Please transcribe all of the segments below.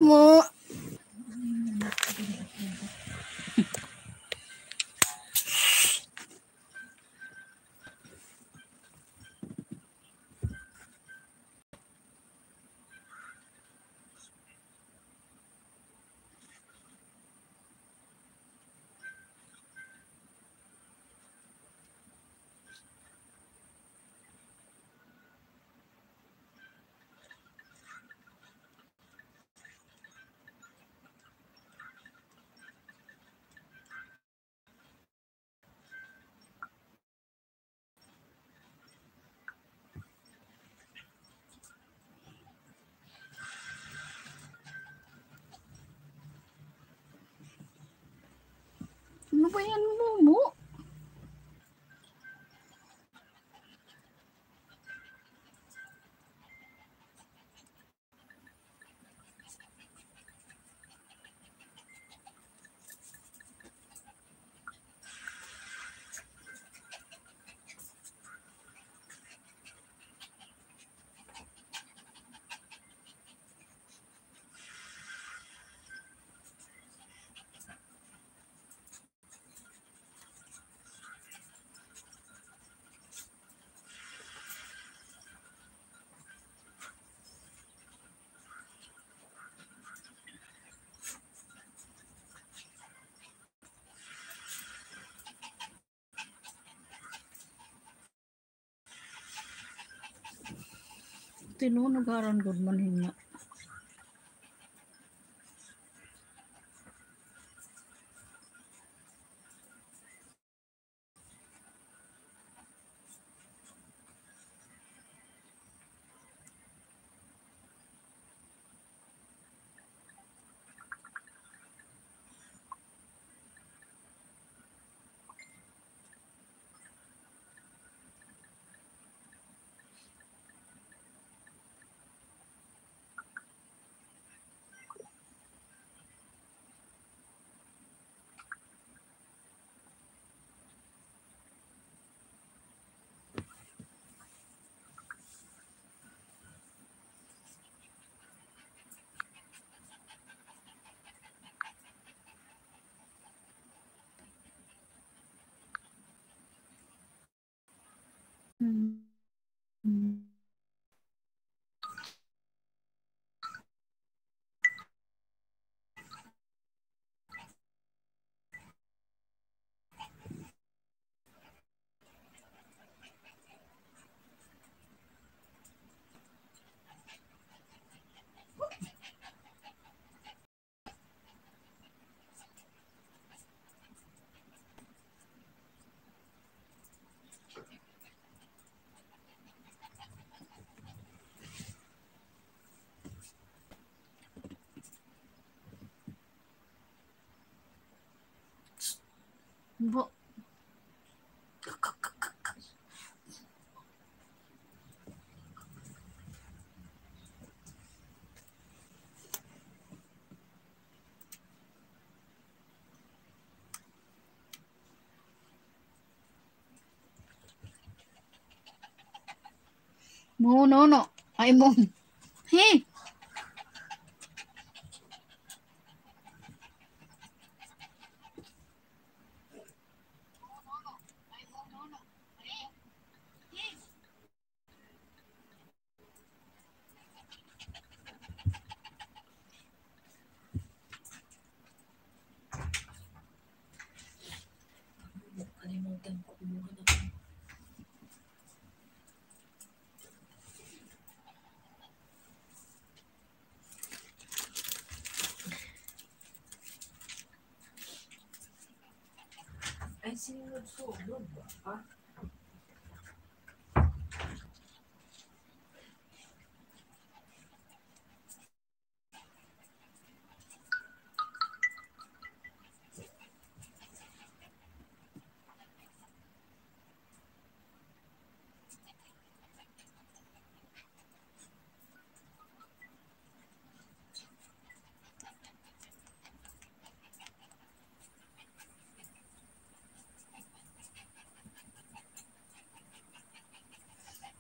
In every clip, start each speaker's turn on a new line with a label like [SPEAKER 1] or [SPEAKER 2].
[SPEAKER 1] mo. Ano ba yan, Momo? Tinunugaran gud man hinga. Bo. Mo no. Ay mo. He.
[SPEAKER 2] Kalimutan ko kumuha na. Ay, sinunod-sunod ba? Ha?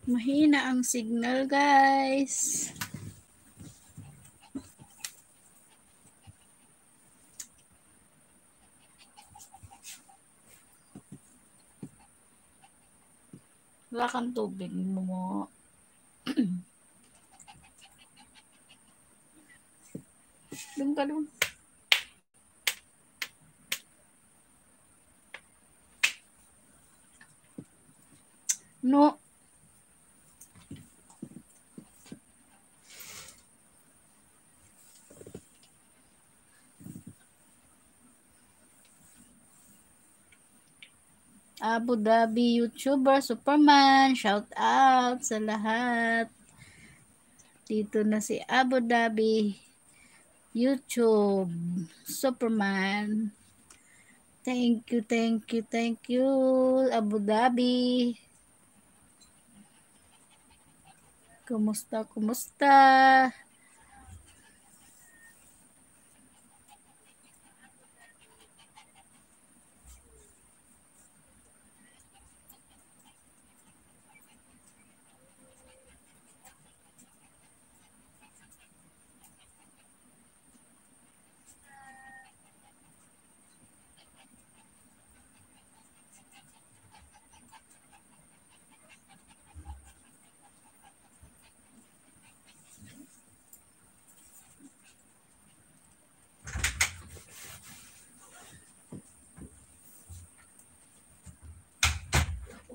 [SPEAKER 1] Mahina ang signal, guys. Wala kang tubig mo. Doon ka doon. No. Abu Dhabi YouTuber Superman, shout out sa lahat. Dito na si Abu Dhabi YouTube Superman. Thank you, thank you, thank you, Abu Dhabi. Kumusta, kumusta?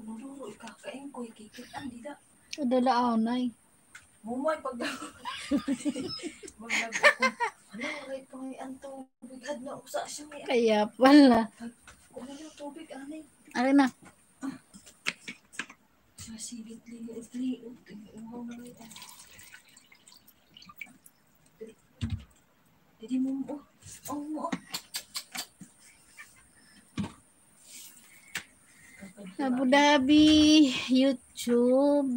[SPEAKER 2] Umuduro, ikakain ko, ikikitan, di da.
[SPEAKER 1] Adala anay.
[SPEAKER 2] Mumay, pag maglag ako. Ano, right ko may antong bigad na usa siya may
[SPEAKER 1] Kaya pala.
[SPEAKER 2] kung ano tubig, anay.
[SPEAKER 1] Ano na?
[SPEAKER 2] Sa sigit li, uhaw na rin. Didi mo, mo.
[SPEAKER 1] Abu Dhabi YouTube.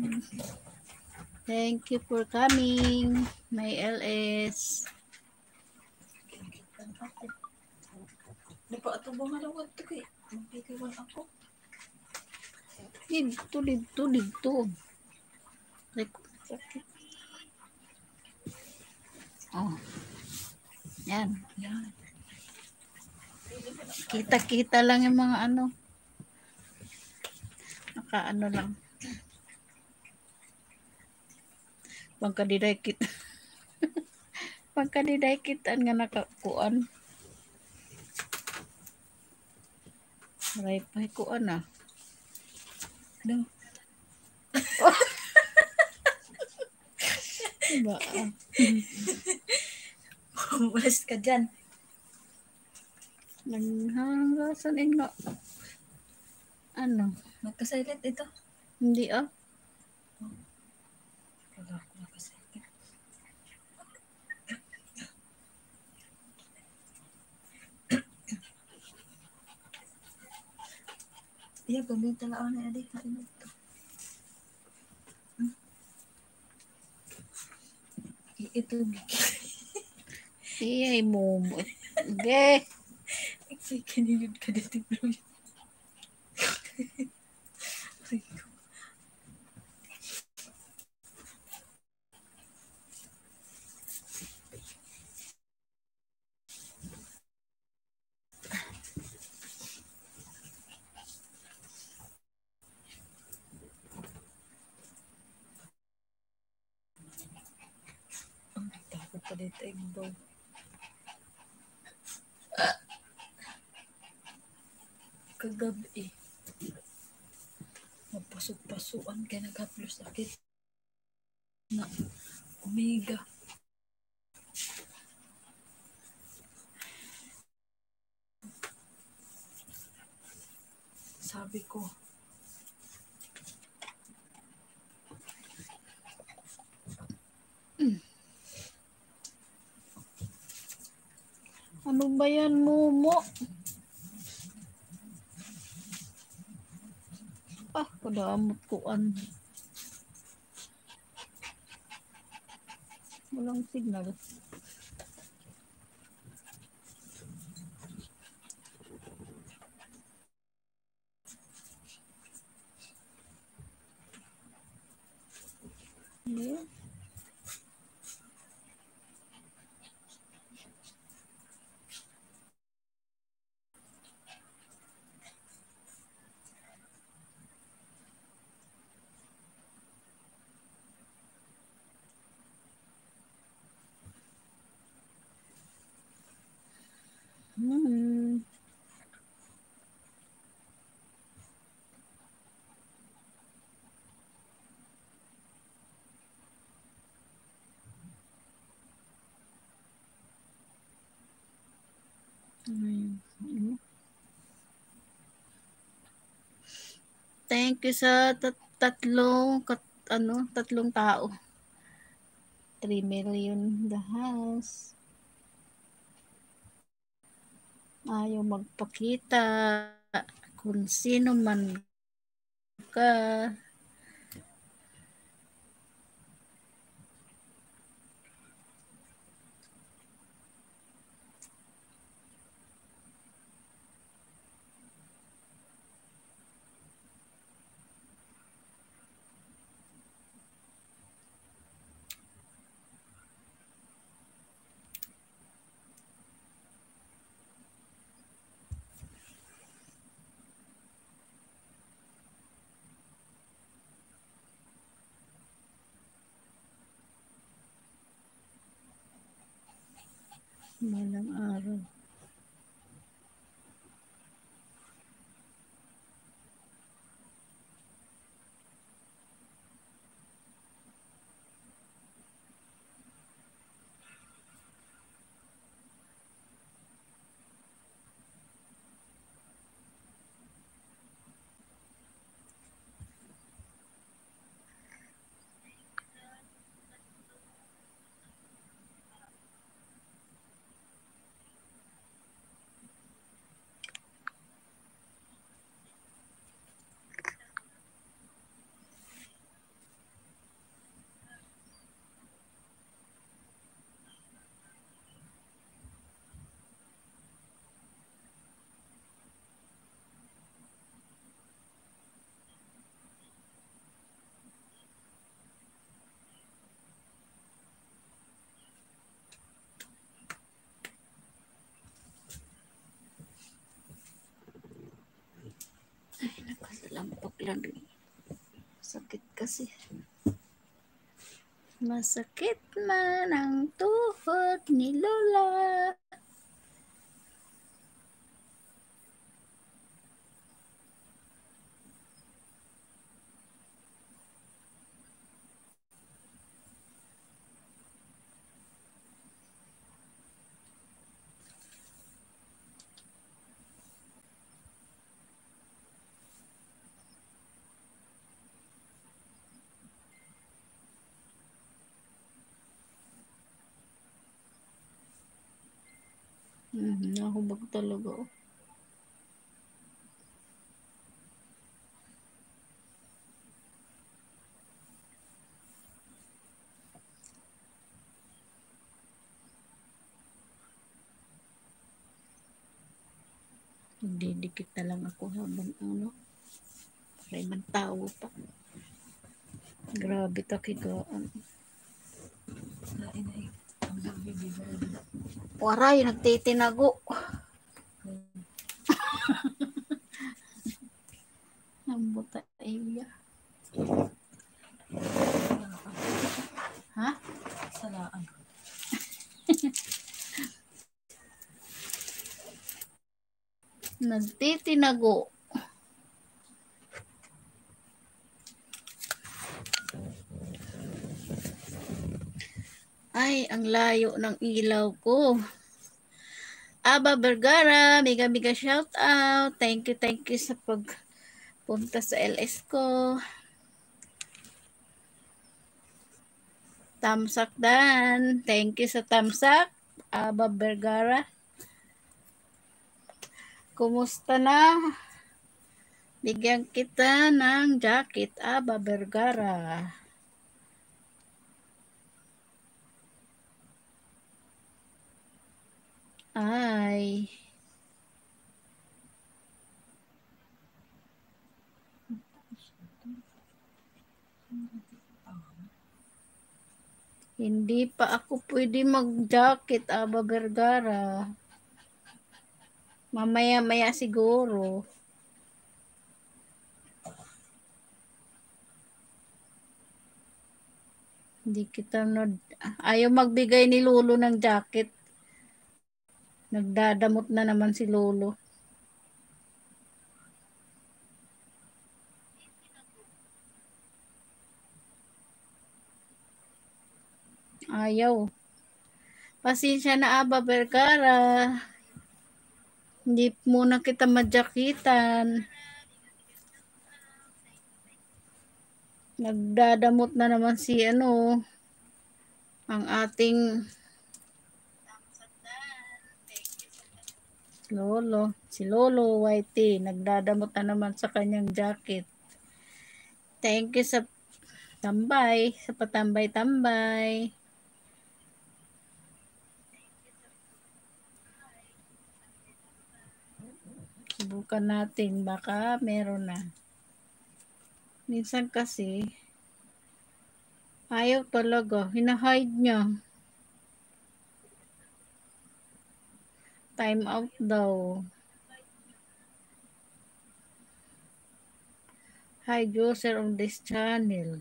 [SPEAKER 1] Thank you for coming. May LS.
[SPEAKER 2] Di pa ito ba malawag ito kay magpikiwan ako.
[SPEAKER 1] Dito. Oh. Yan.
[SPEAKER 2] Yan.
[SPEAKER 1] Kita-kita lang yung mga ano. Nakaano lang. Pagkadiday kita. Pagkadiday kita nga nakakuan. Maray pa kuan ah.
[SPEAKER 2] No.
[SPEAKER 1] Diba?
[SPEAKER 2] Umalis ka dyan.
[SPEAKER 1] Nanghanggasan nga. Ano?
[SPEAKER 2] Magka-silent ito.
[SPEAKER 1] Hindi ah.
[SPEAKER 2] Wala ko naka-silent. Iya, gamitin lang ako na adik. Kain ito. Ito,
[SPEAKER 1] Iyay mo. Okay.
[SPEAKER 2] kanilid ka dito, bro. Takot pa dito, bro. Kagabi magpasok-pasuan kay nag-haplos sakit na Omega. Sabi ko,
[SPEAKER 1] Ano ba yan, Momo? Ah, kadamot kuan. Walang signal. Yeah. Thank you sa tatlong tao. 3 million the house. Ayaw magpakita kung sino man ka. Malang araw. Ay, nakalampok lang rin. Sakit kasi. Masakit man ang tuhod ni Lola. Nahubag talaga. Didikit na lang ako habang para ibang tao pa. Grabe takigaan. Waray, nagtitinago. Ang buta iya. Ha?
[SPEAKER 2] Salaan.
[SPEAKER 1] Nagtitinago. Ay, ang layo ng ilaw ko. Aba Vergara, mega mega shout out. Thank you sa pagpunta sa LS ko. Tamsak Dan, thank you sa tamsak. Aba Vergara. Kumusta na? Bigyan kita ng jacket, Aba Vergara. Ay. Hindi pa ako pwede mag-jacket, Aba Vergara. Mamaya-maya siguro. Hindi kita ayaw magbigay ni Lolo ng jacket. Nagdadamot na naman si Lolo. Ayaw. Pasensya na, Aba Vergara. Hindi muna kita madyakitan. Nagdadamot na naman si ano, ang ating Lolo. Si Lolo Whitey. Nagdadamot na naman sa kanyang jacket. Thank you sa tambay, sa patambay-tambay. Subukan natin, baka meron na. Minsan kasi, ayaw talaga. Hinahide niya. Time out daw. Hide user on this channel.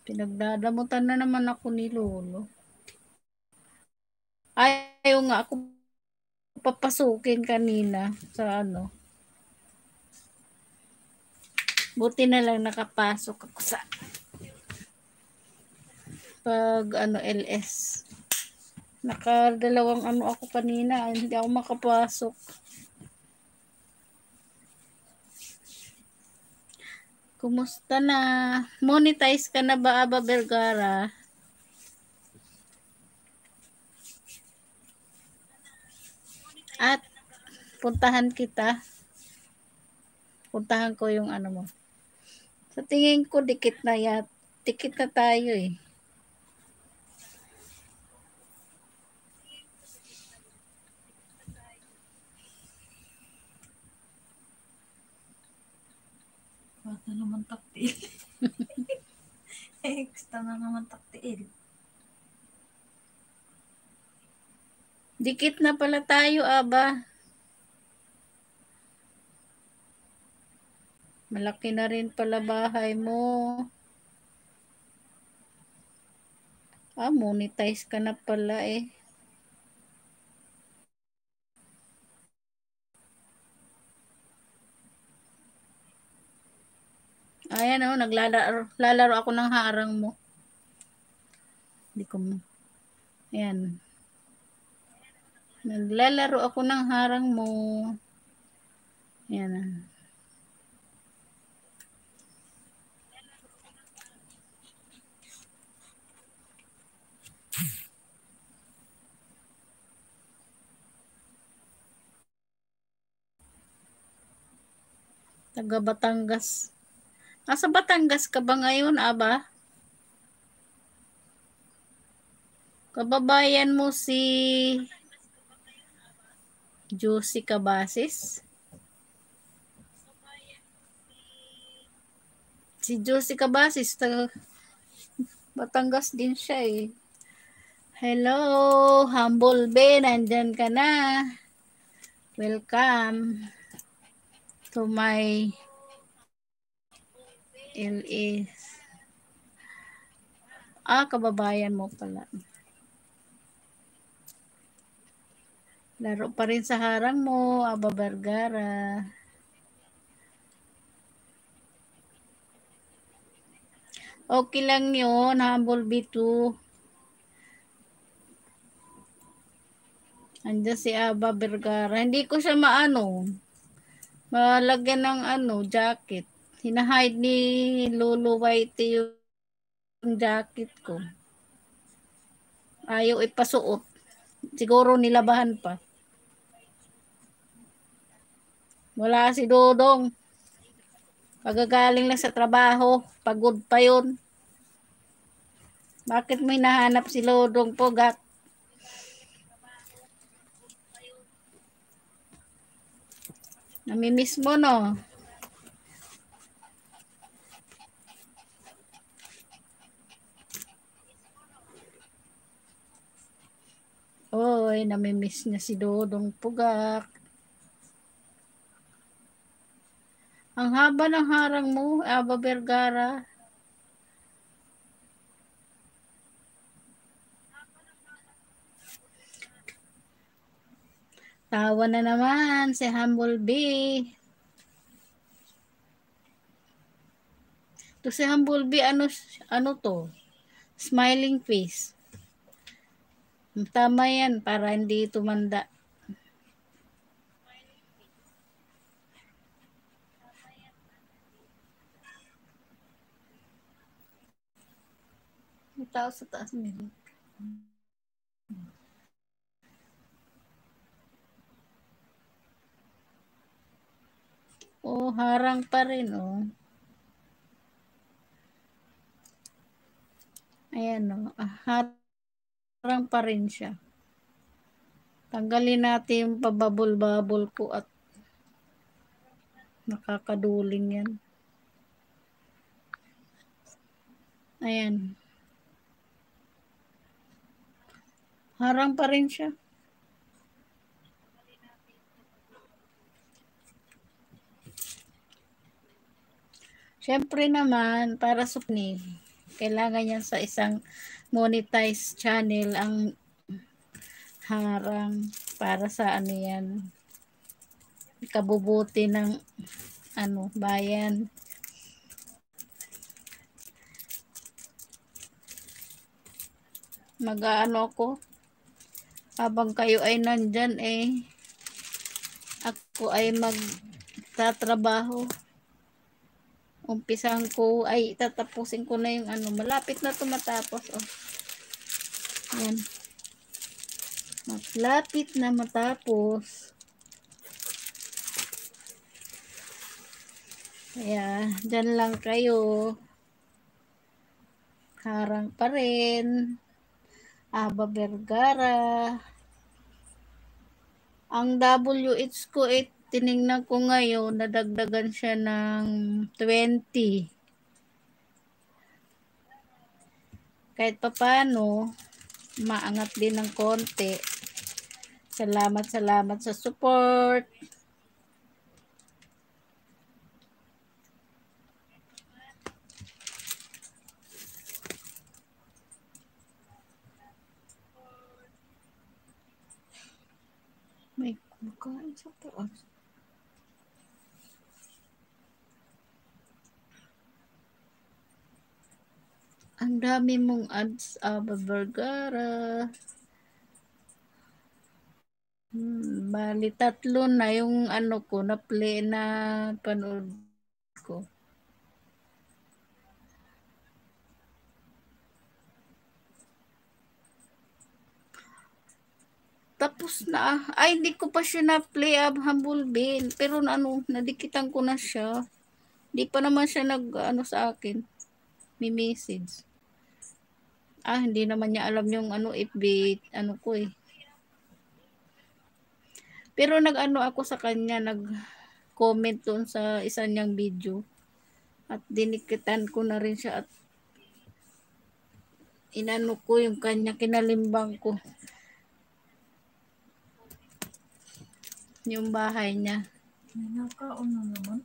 [SPEAKER 1] Pinagdadamutan na naman ako ni Lolo. Ayaw nga ako papasukin kanina sa ano. Buti na lang nakapasok ako sa pag ano LS. Nakadalawang ano ako kanina, hindi ako makapasok. Kumusta na? Monetize ka na ba, Aba Vergara? At puntahan kita. Puntahan ko yung ano mo. Sa tingin ko dikit na yan. Dikit na tayo eh.
[SPEAKER 2] Bata naman taktiil. Extra na naman taktiil.
[SPEAKER 1] Dikit na pala tayo, Aba. Malaki na rin pala bahay mo. Monetize ka na pala eh. Ayan o, naglalaro ako ng harang mo. Hindi ko mo. Ayan. Naglalaro ako ng harang mo. Ayan. Taga Batangas. Nasa Batangas ka ba ngayon, Aba? Kababayan mo si Josie Cabasis? Si Josie Cabasis, taga Batangas din siya eh. Hello, Humble Ben, nandyan ka na. Welcome to my LS. Kababayan mo pala. Laro pa rin sa harang mo, Aba Vergara. Okay lang yun, Humble B2. Andiyan si Aba Vergara. Hindi ko siya malagyan ng jacket. Hinahide ni Lolo Whitey yung jacket ko. Ayaw ipasuot. Siguro nilabahan pa. Wala si Dodong. Pagagaling lang sa trabaho. Pagod pa yun. Bakit mo hinahanap si Lodong Pogak? Namimiss mo, no? Oy, namimiss niya si Dodong Pugak. Ang haba ng harang mo, Aba Vergara. Tawa na naman si Humble B. To si Humble B, ano to? Smiling face. Tama yan para hindi tumanda. tao sa taas nila. Oh, harang pa rin, oh. Ayan, oh. Harang pa rin siya. Tanggalin natin yung pababol-babol ko at nakakaduling yan. Ayan. Harang pa rin siya. Siyempre naman, para sa kailangan yan sa isang monetized channel ang harang para sa ano yan, kabubuti ng ano, bayan. Mag-aano ako habang kayo ay nandyan ako ay magtatrabaho. Umpisahan ko ay tatapusin ko na yung ano, malapit na tumatapos, oh. Yan. Malapit na matapos. Kaya, dyan lang kayo. Harang pa rin. Aba Vergara. Ang WH ko tiningnan ko ngayon, nadagdagan siya ng 20. Kahit pa paano, maangat din ng konti. Salamat sa support. May kumakain sa taas. Ang dami mong ads, Aba Vergara. Bali, 3 na yung ano ko, na play na panood ko. Tapos na. Ay, hindi ko pa siya na-play Humble Bill. Pero ano, nadikitan ko na siya. Hindi pa naman siya ano sa akin. May message. Hindi naman niya alam yung ano, FB, ano ko eh. Pero nag-ano ako sa kanya, nag-comment doon sa isa niyang video. At dinikitan ko na rin siya at inano ko yung kanya, kinalimbang ko. Yung bahay niya.
[SPEAKER 2] Nakaon na naman.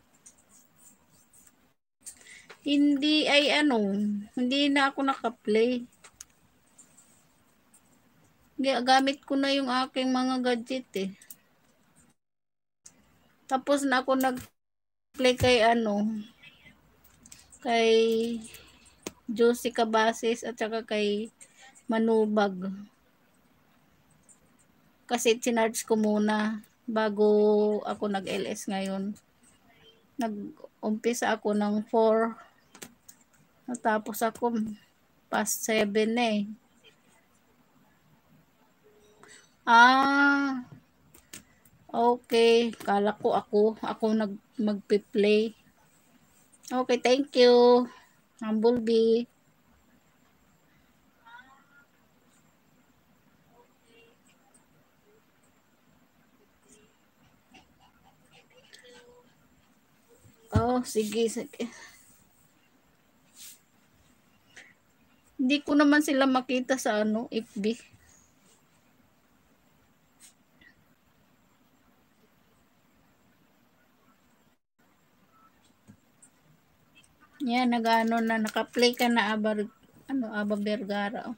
[SPEAKER 1] Hindi ay ano, hindi na ako naka-play. Gamit ko na yung aking mga gadget eh. Tapos na ako nag-play kay ano, kay Josie Cabases at saka kay Manubag. Kasi chinarge ko muna bago ako nag-LS ngayon. Nag-umpisa ako ng 4. Natapos ako past 7 na eh. Okay. Kala ko ako magpi-play. Okay, thank you. Humblebee. Sige. Hindi ko naman sila makita sa ano, FB. Yan, nag-ano na, naka-play ka na Aba Vergara.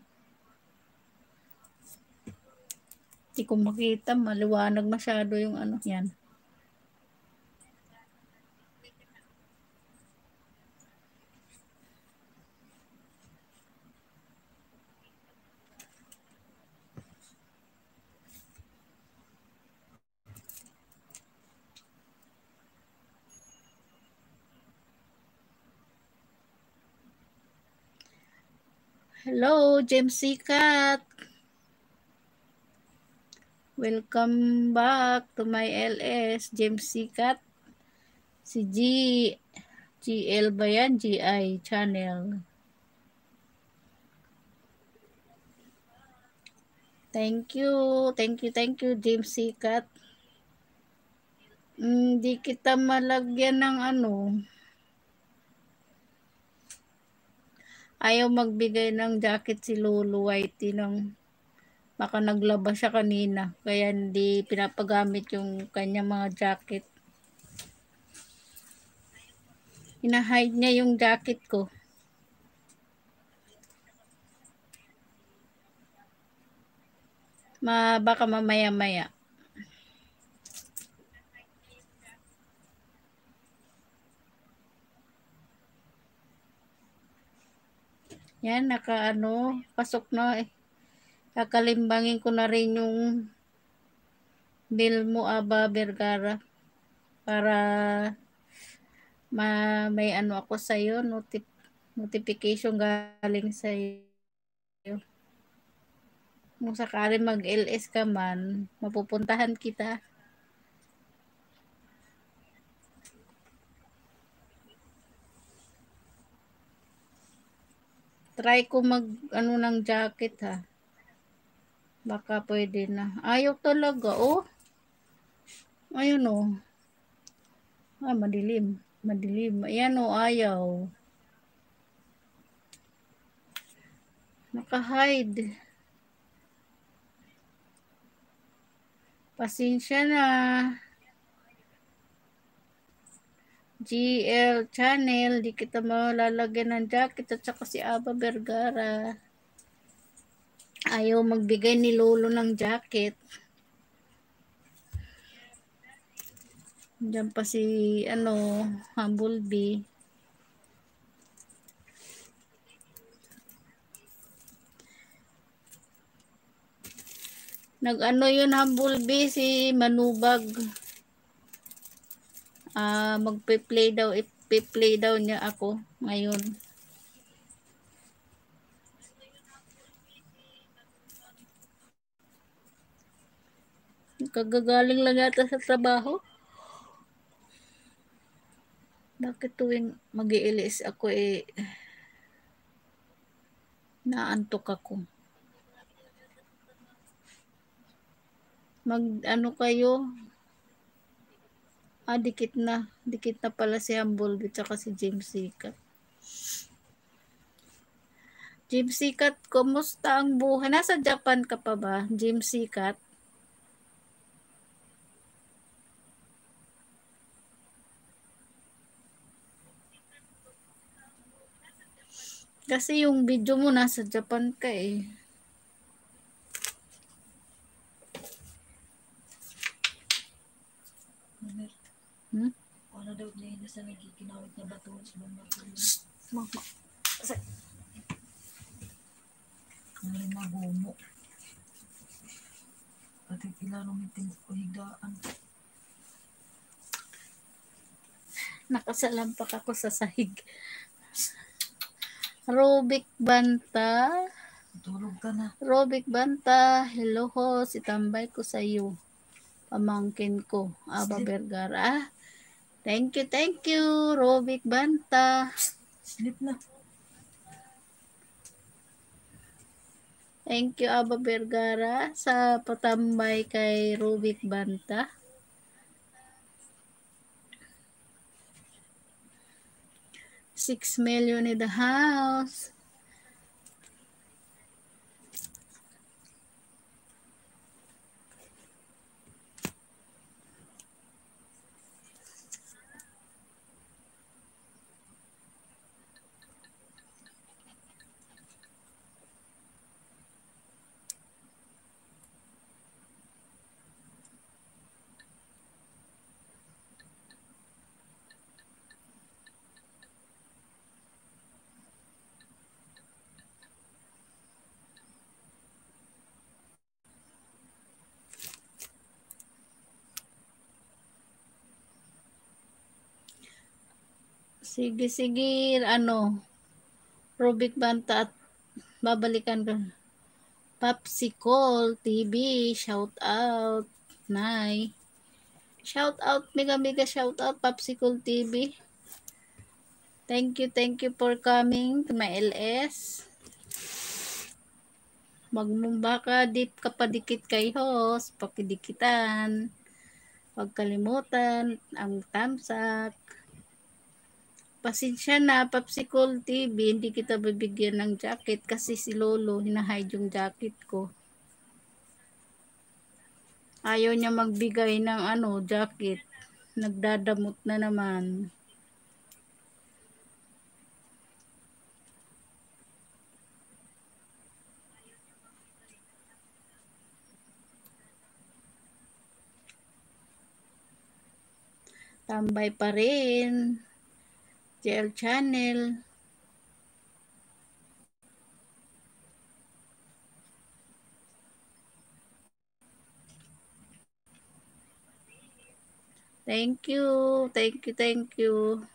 [SPEAKER 1] Hindi ko makita, maliwanag masyado yung ano, yan. Hello, James Sikat. Welcome back to my LS, James Sikat. Si GL ba yan? GI channel. Thank you, James Sikat. Di kita malagyan ng ano. Ayaw magbigay ng jacket si Lolo Whitey ng baka naglabas siya kanina. Kaya hindi pinapagamit yung kanyang mga jacket. Ina-hide niya yung jacket ko. Baka mamaya-maya. Yan, pasok na eh. Kakalimbangin ko na rin yung bill mo, Aba Vergara. Para may ano ako sa'yo, notification galing sa'yo. Kung sakali mag-LS ka man, mapupuntahan kita. Try ko ano ng jacket ha. Baka pwede na. Ayaw talaga, oh. Ayun, oh. Madilim. Ayan, oh, ayaw. Naka-hide. Pasensya na. GL channel, di kita malalagyan ng jacket at saka si Aba Vergara. Ayaw magbigay ni Lolo ng jacket. Diyan pa si Humblebee. Nag-ano yun Humblebee si Manubag. Magpe-play daw niya ako ngayon. Kagagaling lang yata sa trabaho. Bakit tuwing mag-i-LS ako naantok ako. Ano kayo? Dikit na pala si Humblebee at si James Sikat. James Sikat, kumusta ang buhay? Nasa Japan ka pa ba, James Sikat? Kasi yung video mo nasa Japan ka eh.
[SPEAKER 2] Hmm? Ano daw niya na sa nagiginawit na bato sa mga
[SPEAKER 1] Mama.
[SPEAKER 2] Ang lima gumo. Pati ilanong itin ko higaan.
[SPEAKER 1] Nakasalampak ako sa sahig. Rubik Banta.
[SPEAKER 2] Tulog ka na.
[SPEAKER 1] Rubik Banta. Hello ho. Itambay ko sa iyo. Pamangkin ko. Aba Vergara. Thank you. Rubik Banta.
[SPEAKER 2] Sleep na.
[SPEAKER 1] Thank you, Aba Vergara, sa patambay kay Rubik Banta. $6 million in the house. Sige, Rubik Banta at babalikan ko. Popsicle TV, shout out. Nay. Shout out, mega mega shout out, Popsicle TV. Thank you for coming to my LS. Magmumba ka, dip ka padikit kay host, pakidikitan. Huwag kalimutan ang tamsak. Pasensya na, Popsicle TV, hindi kita bibigyan ng jacket kasi si Lolo, hinahide yung jacket ko. Ayaw niya magbigay ng jacket. Nagdadamot na naman. Tambay pa rin. JL Channel. Thank you. Thank you.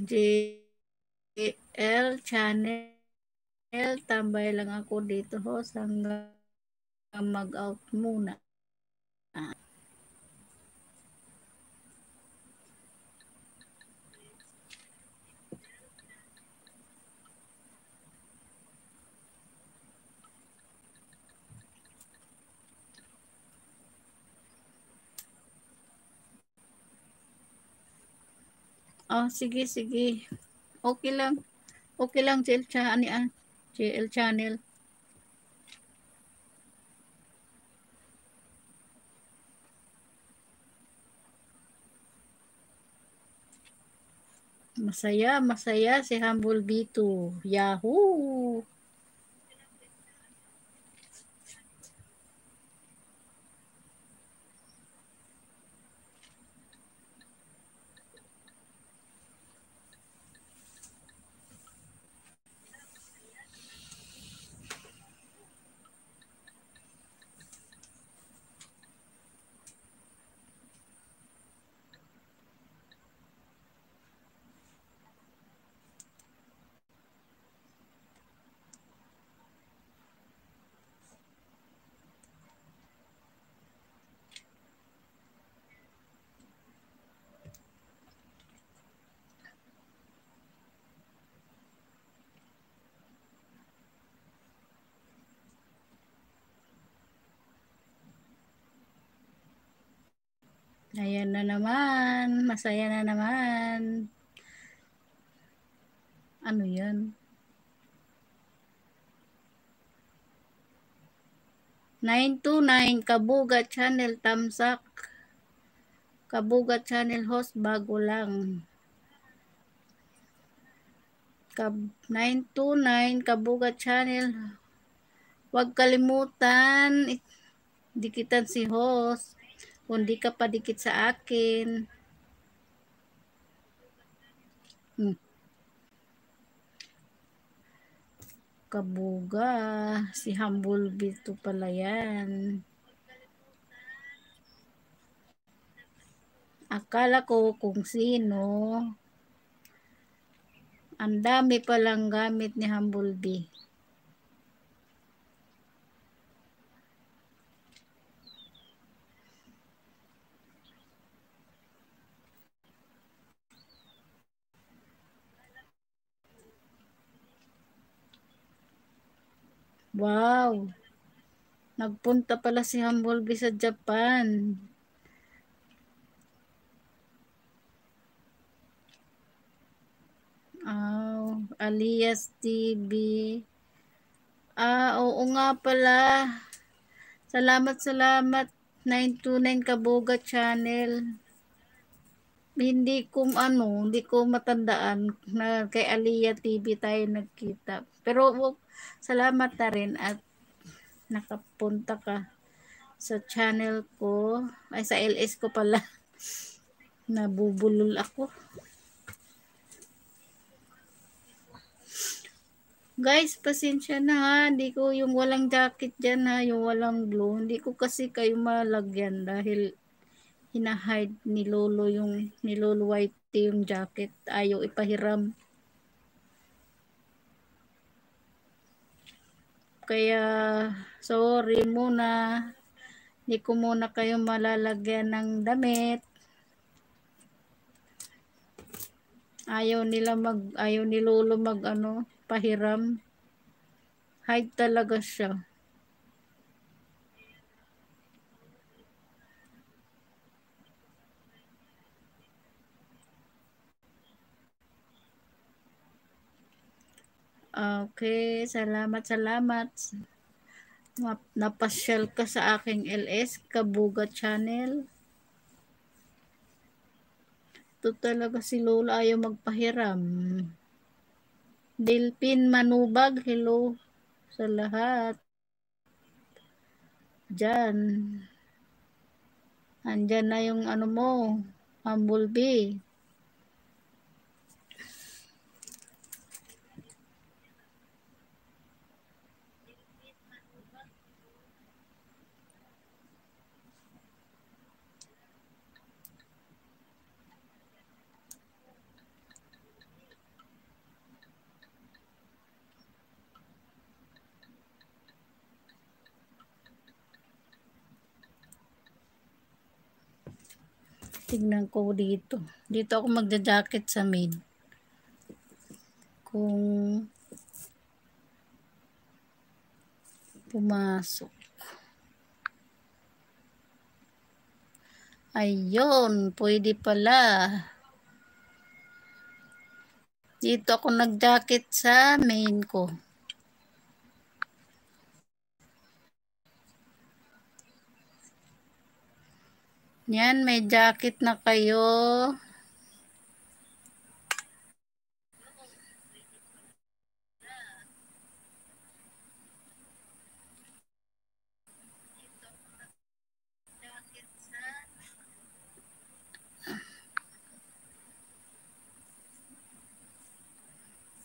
[SPEAKER 1] JL Channel. Tambay lang ako dito host hanggang mag-out muna. Oh, sige. Okay lang. Okay lang, JL Channel. Masaya si Humble B2. Yahoo! Ayan na naman. Masaya na naman. Ano yan? 929 Kabuga Channel Tamsak. Kabuga Channel host bago lang. 929 Kabuga Channel. Huwag kalimutan dikitan si host. Kung di ka pa dikit sa akin. Kabuga. Si Humble Bito pala yan. Akala ko kung sino. Ang dami palang gamit ni Humble Bee. Wow! Nagpunta pala si Humble Bee sa Japan. Alias TV. Oo nga pala. Salamat. 929 Kabuga Channel. Hindi ko matandaan na kay Alia TV tayo nagkita. Pero salamat na rin at nakapunta ka sa channel ko. Ay, sa LS ko pala. Nabubulol ako. Guys, pasensya na ha. Hindi ko yung walang jacket dyan ha. Yung walang blue. Hindi ko kasi kayo malagyan dahil hinahide ni Lolo White yung jacket. Ayaw ipahiram. Kaya, sorry muna. Hindi ko muna kayo malalagyan ng damit. Ayaw ni Lolo pahiram. Hide talaga siya. Okay, salamat. Napasyal ka sa aking LS, Kabuga Channel. Ito talaga si Lola ayaw magpahiram. Delpin Manubag, hello sa lahat. Diyan. Andyan na yung ano mo, Humblebee. Tignan ko dito. Dito ako magja-jacket sa maid. Kung pumasok. Ayun, pwede pala. Dito ako nag-jacket sa main ko. Yan, may jacket na kayo.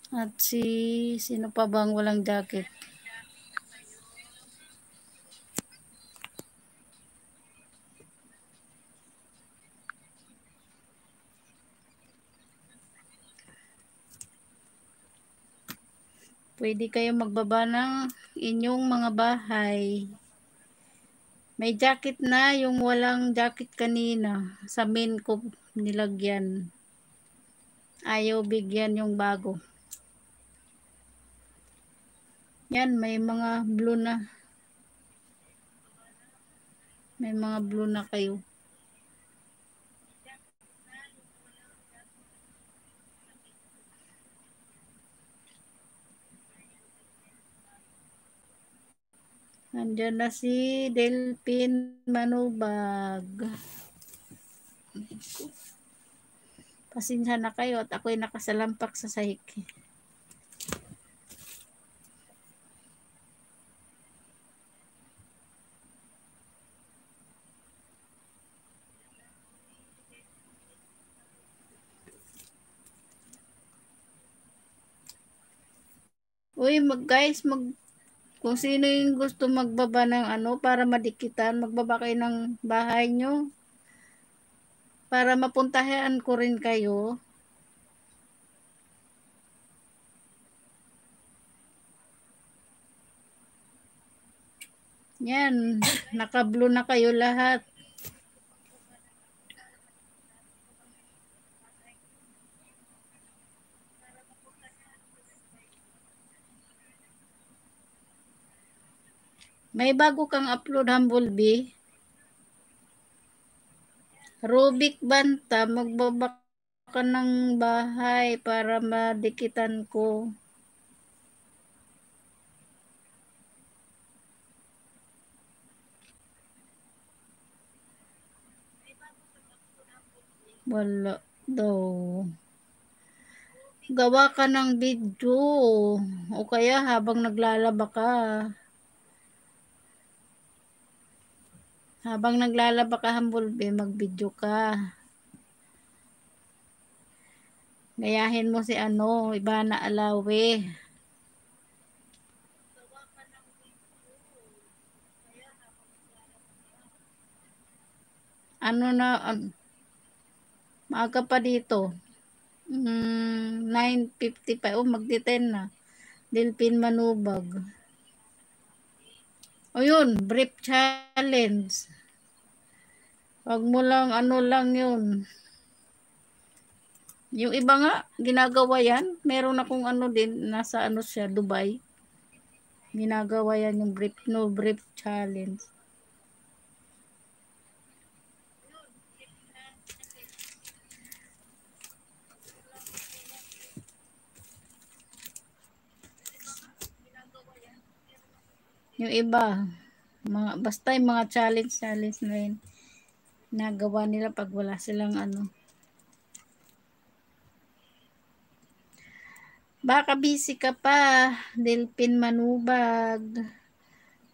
[SPEAKER 1] At sino pa bang walang jacket? Pwede kayo magbaba ng inyong mga bahay. May jacket na, yung walang jacket kanina. Sa main ko nilagyan. Ayaw bigyan yung bago. Yan, may mga blue na. May mga blue na kayo. Andiyan na si Delpin Manubag. Pasensya na kayo at ako'y nakasalampak sa sahig. Uy, kung sino yung gusto magbaba ng para madikitan, magbaba kayo ng bahay nyo. Para mapuntahan ko rin kayo. Yan, naka-blue na kayo lahat. May bago kang upload, Humblebee. Rubik Banta, magbaba ka ng bahay para madikitan ko. Wala daw. Gawa ka ng video. O kaya habang naglalaba ka. Habang naglalaba ka, Humblebee, mag-video ka. Gayahin mo si Ivana Alawe. Maaga pa dito. 9:55. Magdi-10 na. Delpin Manubag. O yun, brief challenge. Wag mo lang, ano lang yun. Yung iba nga, ginagawa yan. Meron akong ano din, nasa ano siya, Dubai. Ginagawa yan yung brief, no brief challenge. Yung iba, basta yung mga challenge na yun, nagawa nila pag wala silang ano. Baka busy ka pa, Delpin Manubag.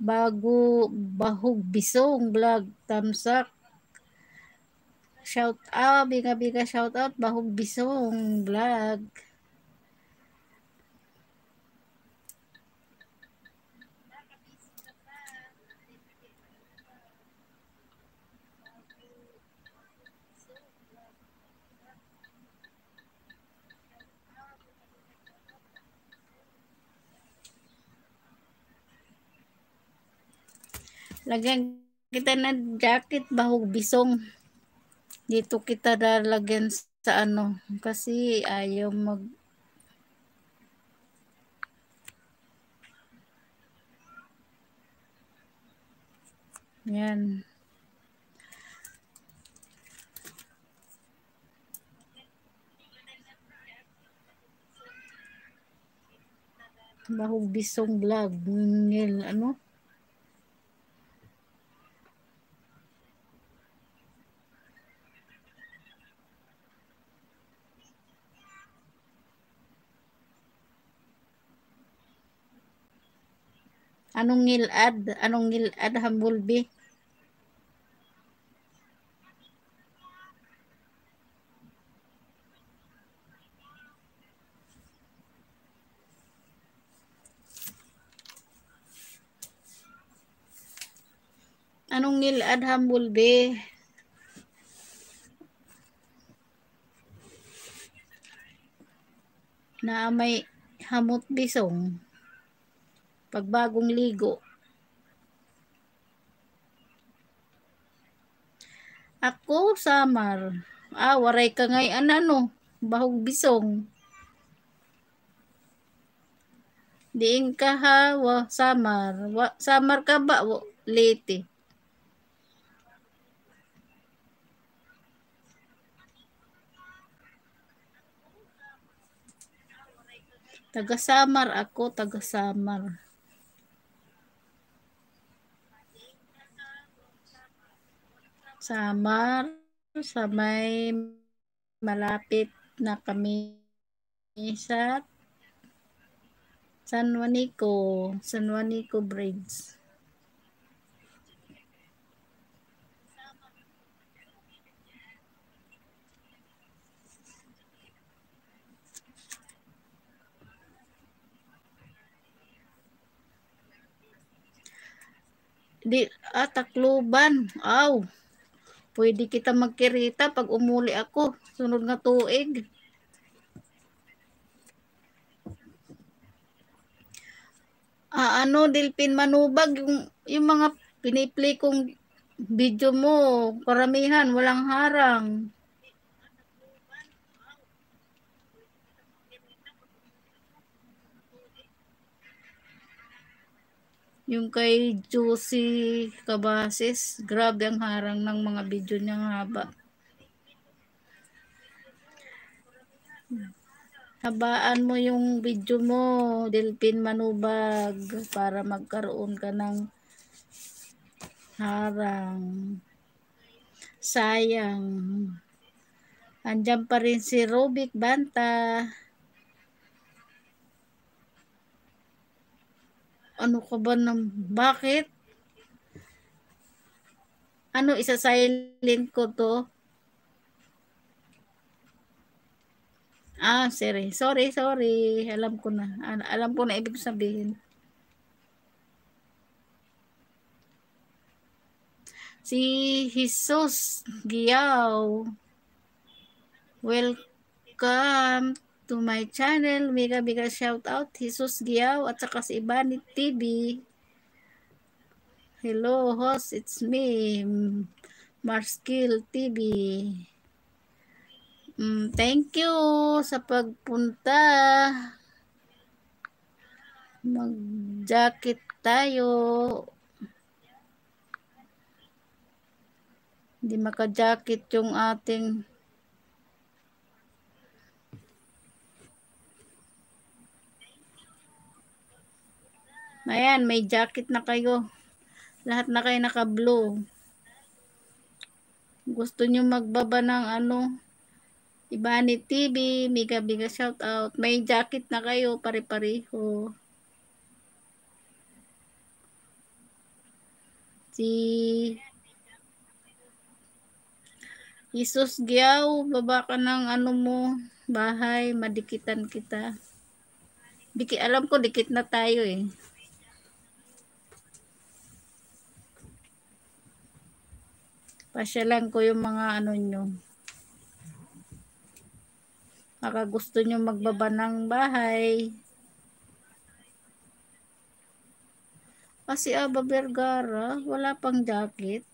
[SPEAKER 1] Bahog Bisong vlog, thumbs up. Shout out, biga shout out, Bahog Bisong vlog. Lagyan kita na jacket, Bahog Bisong. Dito kita lalagyan sa ano, kasi ayaw mag yan. Bahog Bisong vlog. Ano? Anong ngilad? Anong ngilad, Humblebee? Anong ngilad, Humblebee? Na may hamot bisong. Pagbagong ligo. Ako, Samar. Waray ka ngay, ano, Bahog Bisong. Diin ka ha, Samar. Samar ka ba? Late. Taga-Samar ako, taga-Samar. Samar, sa may malapit na kami sa San Juanico Bridge. Tacloban. Pwede kita magkirita pag umuli ako. Sunod nga tuig. Ano, Delpin Manubag, yung mga piniplay kong video mo, karamihan, walang harang. Yung kay Josie Cabases, grabe ang harang ng mga video niyang haba. Habaan mo yung video mo, Delpin Manubag, para magkaroon ka ng harang. Sayang. Andiyan pa rin si Robic Banta. Ano ka ba bakit? Ano, isa-silent ko to? Sorry. Alam ko na. Alam ko na ibig sabihin. Si Jesus Giyaw. Welcome to my channel. Mega shout out Jesus Giyaw at saka si Ibanit TV. Hello, host. It's me, Marskil TV. Thank you sa pagpunta. Mag-jacket tayo. Hindi maka-jacket yung ating ayan, may jacket na kayo. Lahat na kayo naka-blue. Gusto nyo magbaba ng Ibani TV, biga shout out. May jacket na kayo, pare-pareho. Si Jesus Giaw, baba ka ng mo, bahay, madikitan kita. Alam ko, dikit na tayo eh. Pasyalan ko yung mga nyo. Baka gusto nyo magbaba ng bahay. Kasi Aba Vergara, wala pang jacket.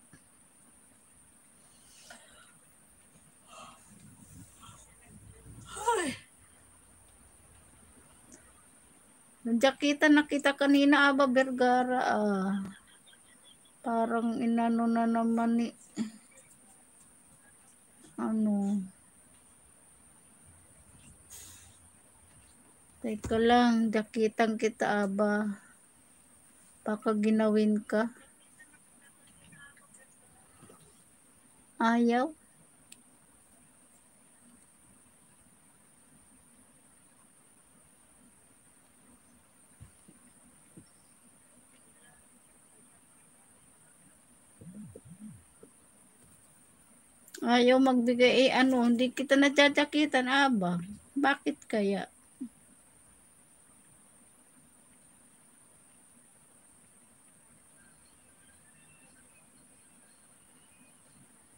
[SPEAKER 1] Jacketa na kita kanina, Aba Vergara. Parang inano na naman ni Teka lang, jakitang kita, Aba. Baka ginawin ka. Ayaw. Ayaw magbigay, hindi kita nadyajakitan, Aba. Bakit kaya?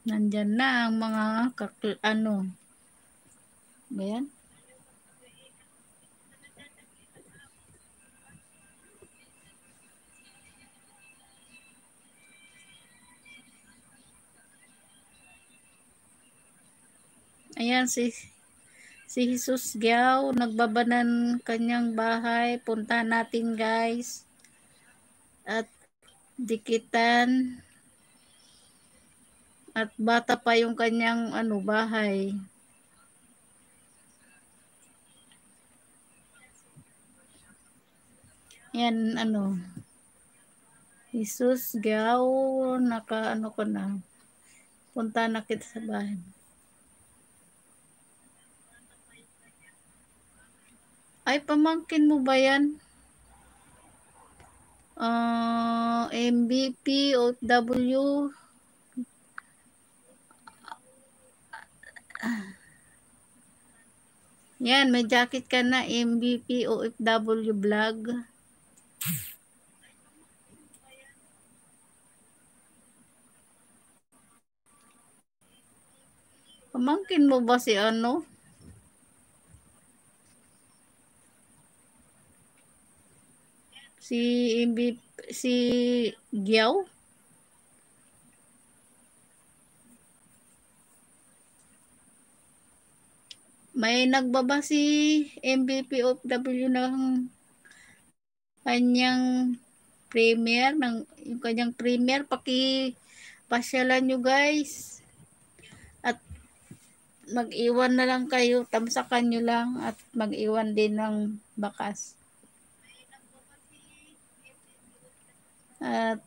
[SPEAKER 1] Nandyan na ang mga Ayan. Ayan si Jesus Giaw, nagbabanan kanyang bahay. Punta natin guys. At dikitan. At bata pa yung kanyang bahay. Yan Jesus Giaw, naka ko na. Punta na kita sa bahay. Ay, pamangkin mo ba yan? MVP, OFW. Yan, may jacket ka na, MVP, OFW vlog. Pamangkin mo ba si Si MVP, si Giaw? May nagbaba si MVP OFW ng kanyang premiere, yung kanyang premiere, pasyalan nyo guys. At mag-iwan na lang kayo, tamsakan nyo lang at mag-iwan din ng bakas. At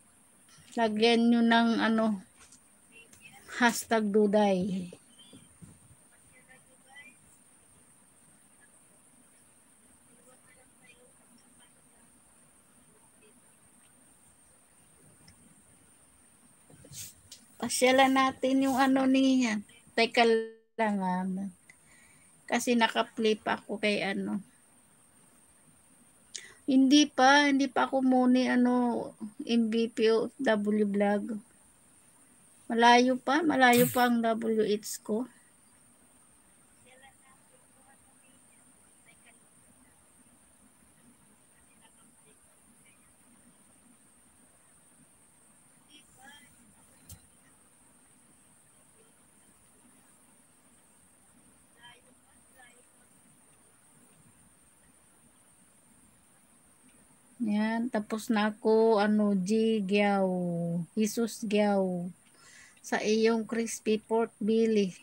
[SPEAKER 1] lagyan nyo ng hashtag Duday. Pasyalan natin yung niya. Teka lang kasi naka-play pa ako kay Hindi pa ako muna MVP W vlog. Malayo pa ang WH ko. Yan, tapos na ako, G. Giao, Jesus Giao, sa iyong crispy pork belly.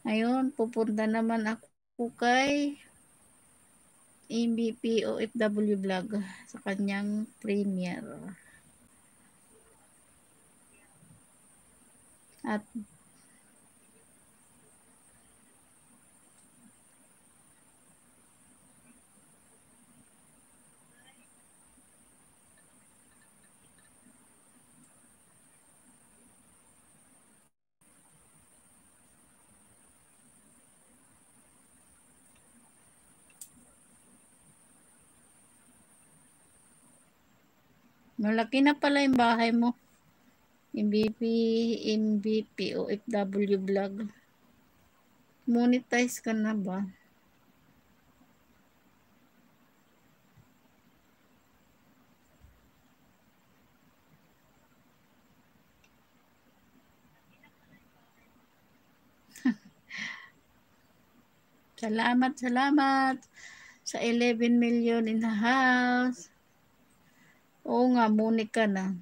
[SPEAKER 1] Ngayon, pupunta naman ako kay MVP OFW Vlog sa kanyang premiere. At malaki na pala yung bahay mo. MVP OFW Vlog. Monetize ka na ba? Salamat sa 11 million in the house. Oo nga, munik ka na.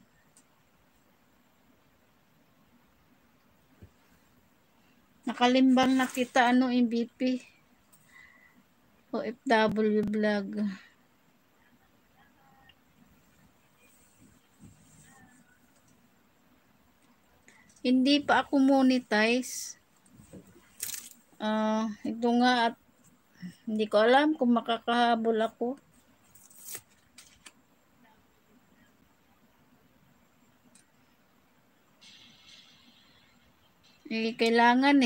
[SPEAKER 1] Nakalimbang na kita, MVP OFW Vlog. Hindi pa ako monetize. Ito nga at hindi ko alam kung makakahabol ako. Kailangan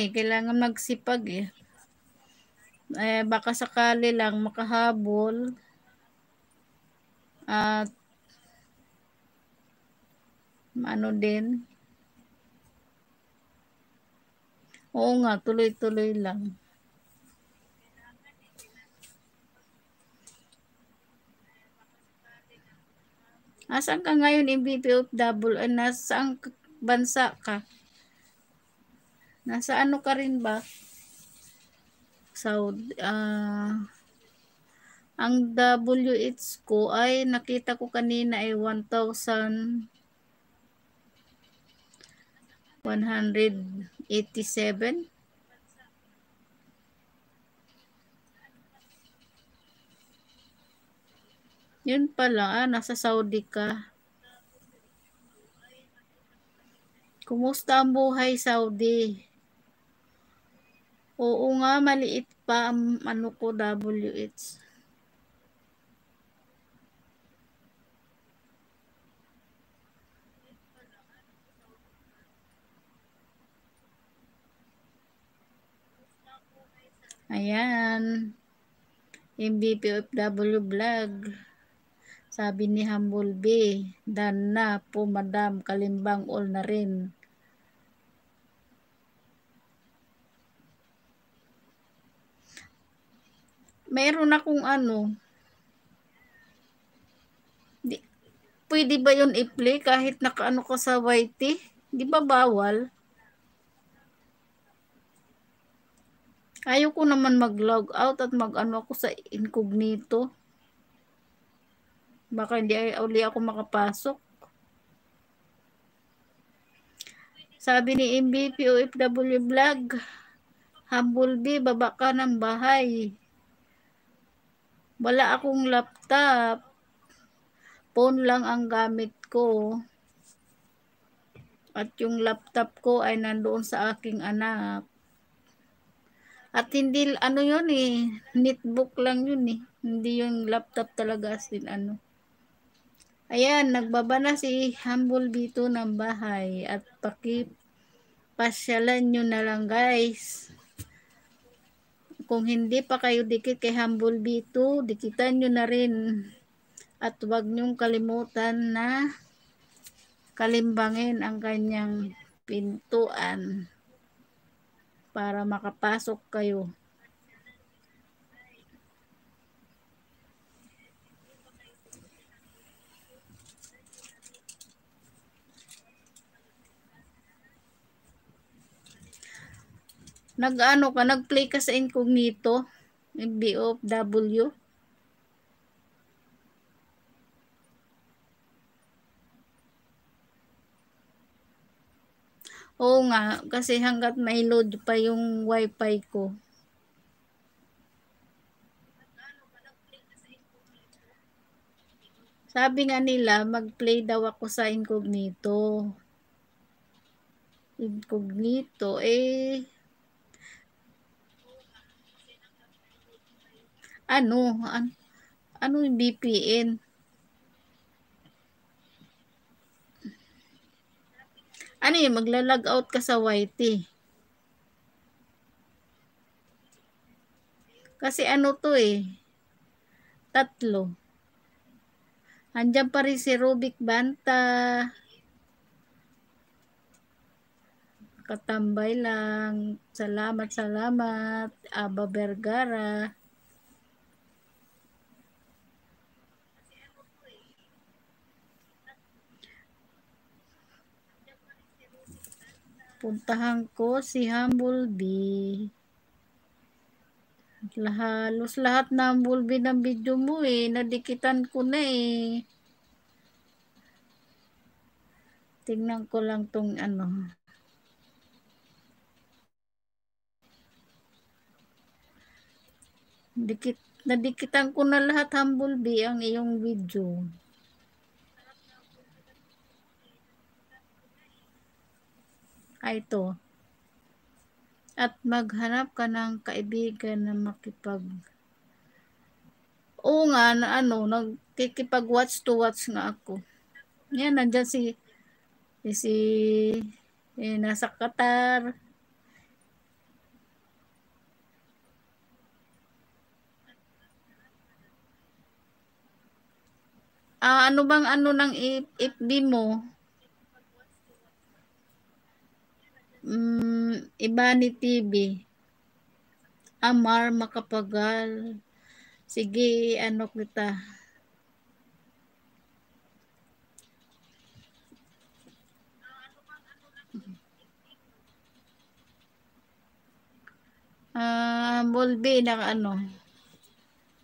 [SPEAKER 1] magsipag eh. Baka sakali lang makahabol at din. Oo nga, tuloy-tuloy lang. Asan ka ngayon, MVP of Double? Nasaan bansa ka? Nasa ano ka rin ba? Saudi. Ang WH ko ay nakita ko kanina ay 1,187. Yun pala, nasa Saudi ka. Kumusta ang buhay Saudi? Oo nga, maliit pa ang ko WH. Ayan. MVP OFW Vlog. Sabi ni Humble B, dan na po madam, kalimbang all na rin. Meron akong pwede ba yun i-play kahit nakaano ka sa YT? Di ba bawal? Ayaw ko naman mag-log out at mag-ano ako sa incognito. Baka hindi uli ako makapasok. Sabi ni MVP OFW Vlog, Humble B, baba ka ng bahay. Wala akong laptop. Phone lang ang gamit ko. At yung laptop ko ay nandoon sa aking anak. At hindi, yun eh, netbook lang yun eh. Hindi yung laptop talaga as in Ayan, nagbaba na si Humble B2 ng bahay. At pasyalan nyo na lang guys. Kung hindi pa kayo dikit kay Humble B2, dikitan nyo na rin. At huwag nyong kalimutan na kalimbangin ang kanyang pintuan para makapasok kayo. Nag-play ka sa incognito, BOFW. Oo nga, kasi hangga't may load pa yung wifi ko. Sabi nga nila, mag-play daw ako sa incognito. Incognito, ano, ano yung VPN? Ano yun, magla-log out ka sa YT. Kasi ano to tatlo. Andiyan pa rin si Rubik Banta. Katambay lang. Salamat, salamat. Aba Vergara. Puntahan ko si Humblebee. Halos lahat na Humblebee ng video mo nadikitan ko na Tingnan ko lang tong ano. Nadikitan ko na lahat Humblebee ang iyong video. Ito. At maghanap ka ng kaibigan na makipag Oo nga, na ano, nagkikipag-watch to watch nga ako. Yan, nandyan si nasa Qatar. Ano bang ano ng FB mo? Ibani TV. Amar Makapagal. Sige, ano kita. Bolbe na ano.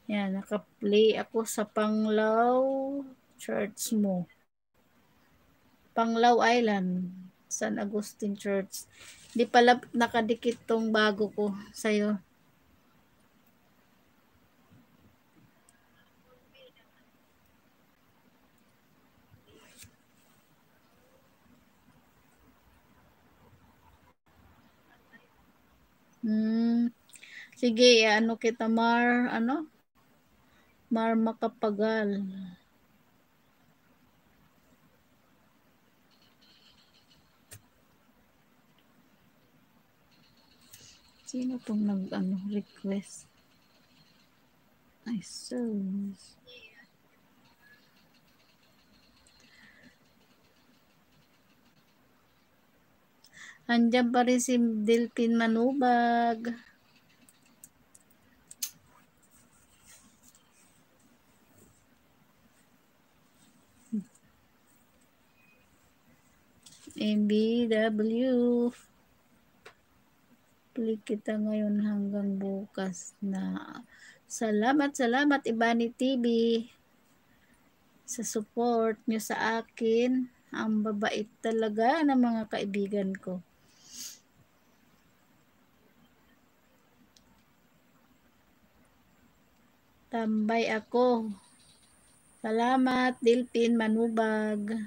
[SPEAKER 1] Yan, naka-play ako sa Panglao Church mo. Panglao Island, San Agustin Church. Di pala nakadikit tong bago ko sa'yo. Sige, ano kita Mar Makapagal. Sino tong request? Ay, sus. Andiyan pa rin si Delphin Manubag. MBW. Play kita ngayon hanggang bukas na. Salamat Ibani TV sa support nyo sa akin. Ang babait talaga ng mga kaibigan ko. Tambay ako. Salamat Delphin Manubag.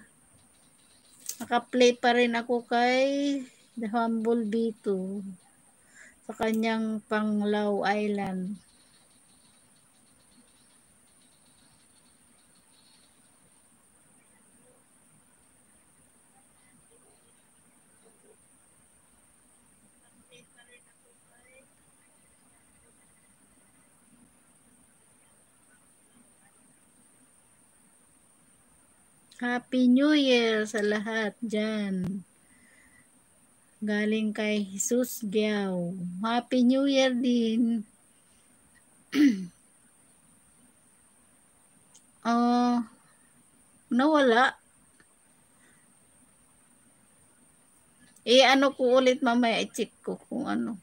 [SPEAKER 1] Naka-play pa rin ako kay The Humble B2 sa kanyang Panglao Island. Happy New Year sa lahat dyan. Galing kay Jesus Giao. Happy New Year din. Nawala. Ano ko ulit mamaya, i-check ko kung ano.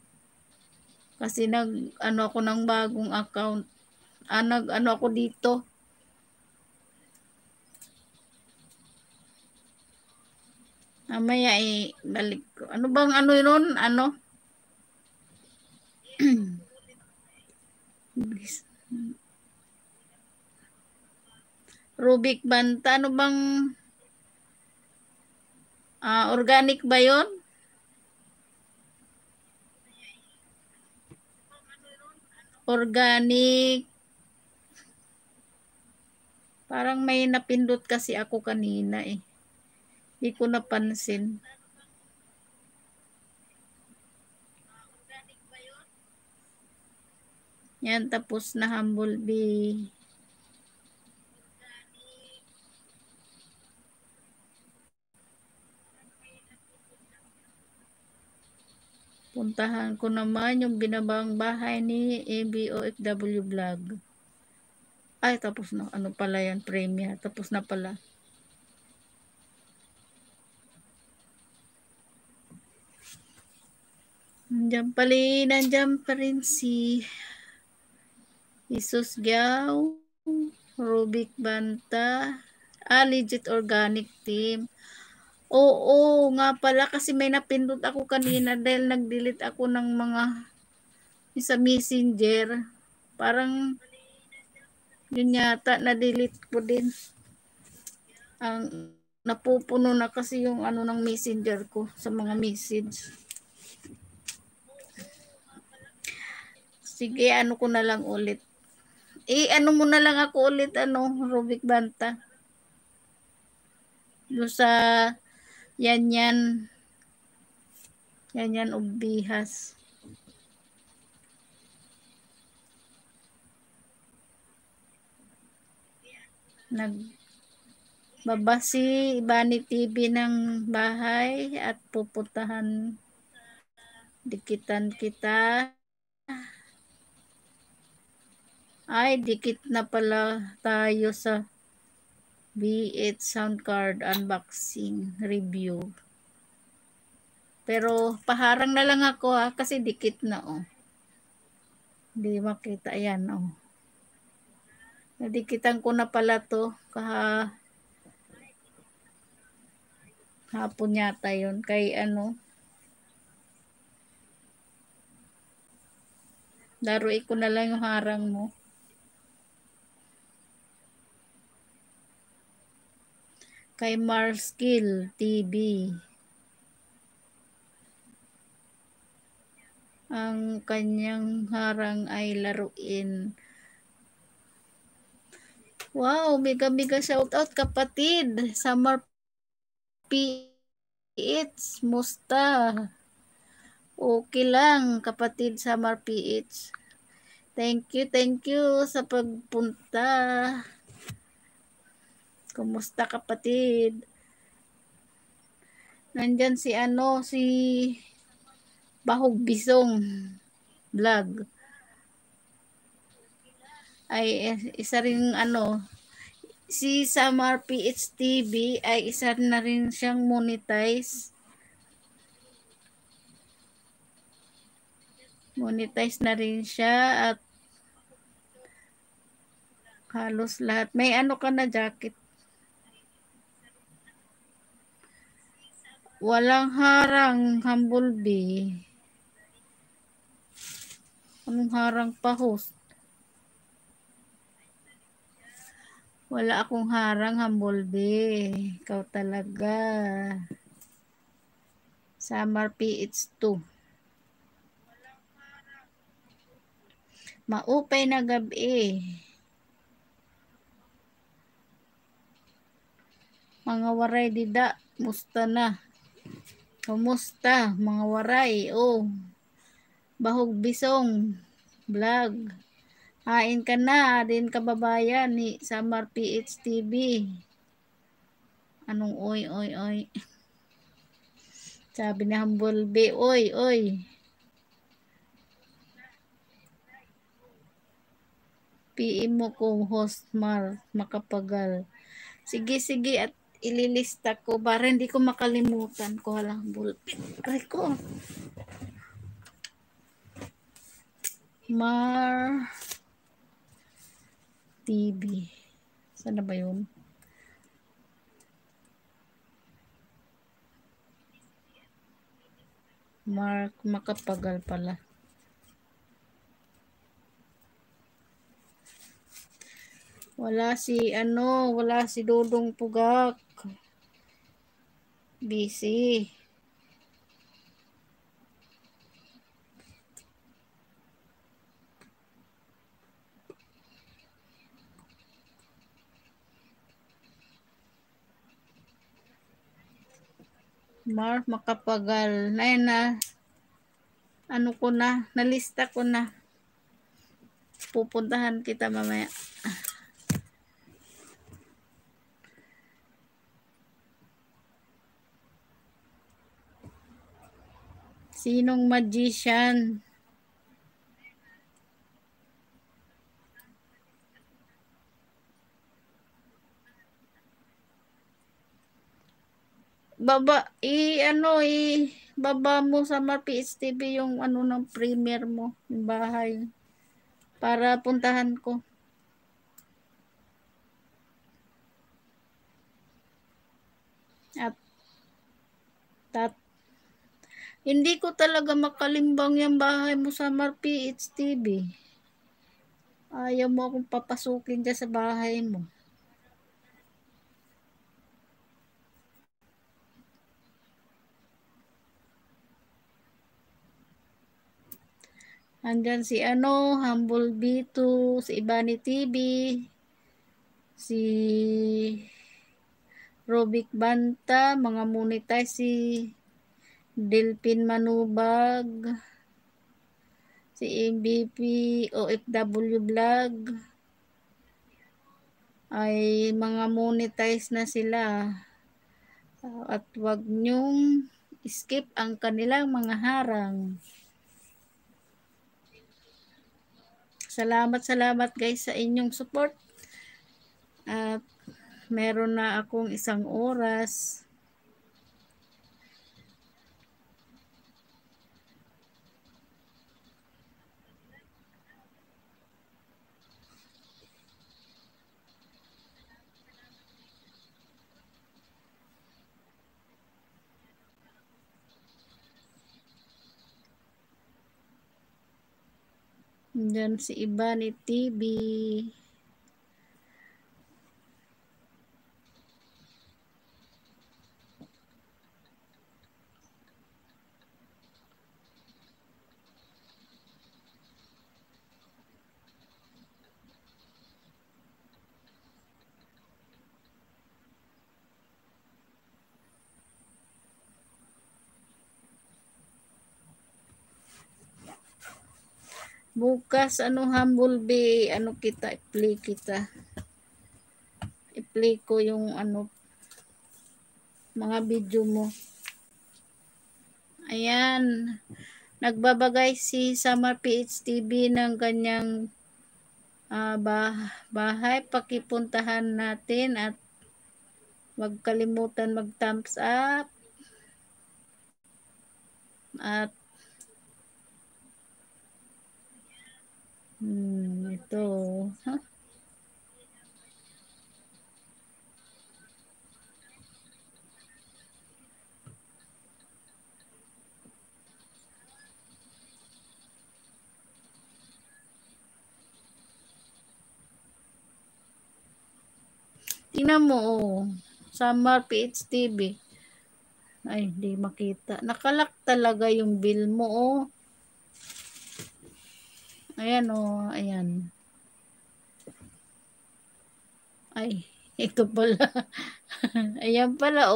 [SPEAKER 1] Kasi ako ng bagong account. Ako dito. Mamaya balik ko. Ano bang ano yun? Ano? Rubik Banta. Ano bang organic ba yun? Organic. Parang may napindot kasi ako kanina eh. Hindi ko napansin. Yan, tapos na humblebee. Puntahan ko naman yung binabang bahay ni ABOFW Vlog. Ay, tapos na. Ano pala yan? Premiere. Tapos na pala. Nandiyan pa rin si Jesus Giao, Rubik Banta, Legit Organic Team. Oo, nga pala kasi may napindot ako kanina dahil nag-delete ako ng mga sa Messenger. Parang yun yata, na-delete ko din. Ang napupuno na kasi yung ano ng Messenger ko sa mga message. Sige, ano ko na lang ulit. Ano mo na lang ako ulit, Rubik Banta. Doon sa yan ubihas. Nagbaba si Bani TV ng bahay at pupuntahan dikitan kita. Ay, dikit na pala tayo sa B8 sound card unboxing review. Pero paharang na lang ako kasi dikit na Hindi makita yan Nadikitan ko na pala to hapon yata yun kay laruin ko na lang yung harang mo. Kay Marskill TV. Ang kanyang harang ay laruin. Wow, mega shoutout kapatid. Summer PH, musta? Okay lang kapatid Summer PH. Thank you sa pagpunta. Kumusta kapatid? Nandyan si Bahog Bisong vlog. Ay isa rin si Samar PH TV ay isa na rin siyang monetize. Monetize na rin siya at halos lahat. May ka na jacket. Walang harang, humblebee. Anong harang pa, host? Wala akong harang, humblebee. Ikaw talaga. Summer PH2. Maupay na gabi. Mga waray dida, musta na? Kumusta mga waray? Bahog Bisong vlog. Hain ka na din kababayan ni Samar PH TV. Anong oy? Sabi na humblebee, oy. PM mo ko host makapagal. Sige at ililista ko para hindi ko makalimutan ko halang bulpit. Aray ko. Mar TV. Sana ba yun? Mark Makapagal pala. Wala si Dudong Pugak. Busy. Mark Makapagal. Ano ko na, nalista ko na. Pupuntahan kita mamaya. Sinong magician? Baba mo sa PH TV yung ano ng premiere mo, yung bahay. Para puntahan ko. At hindi ko talaga makalimbang yung bahay mo sa PH TV. Ayaw mo akong papasukin dyan sa bahay mo. Andyan si Humble B2, si Ibani TV, si Robic Banta, mga monetize si Delpin Manubag, si MVP OFW Vlog, ay mga monetize na sila. At wag nyong skip ang kanilang mga harang. Salamat guys sa inyong support. At meron na akong 1 oras. Diyan si Ibani TV. Bukas Humble B, i-play kita. I-play ko yung mga video mo. Ayan. Nagbabagay si Summer PH TV ng kanyang bahay. Pakipuntahan natin at huwag kalimutan mag-thumbs up. At ito. Tingnan mo, Summer PH TV. Ay, hindi makita. Nakalak talaga yung bill mo, Ayan, ayan. Ay, ito pala. Ayan pala,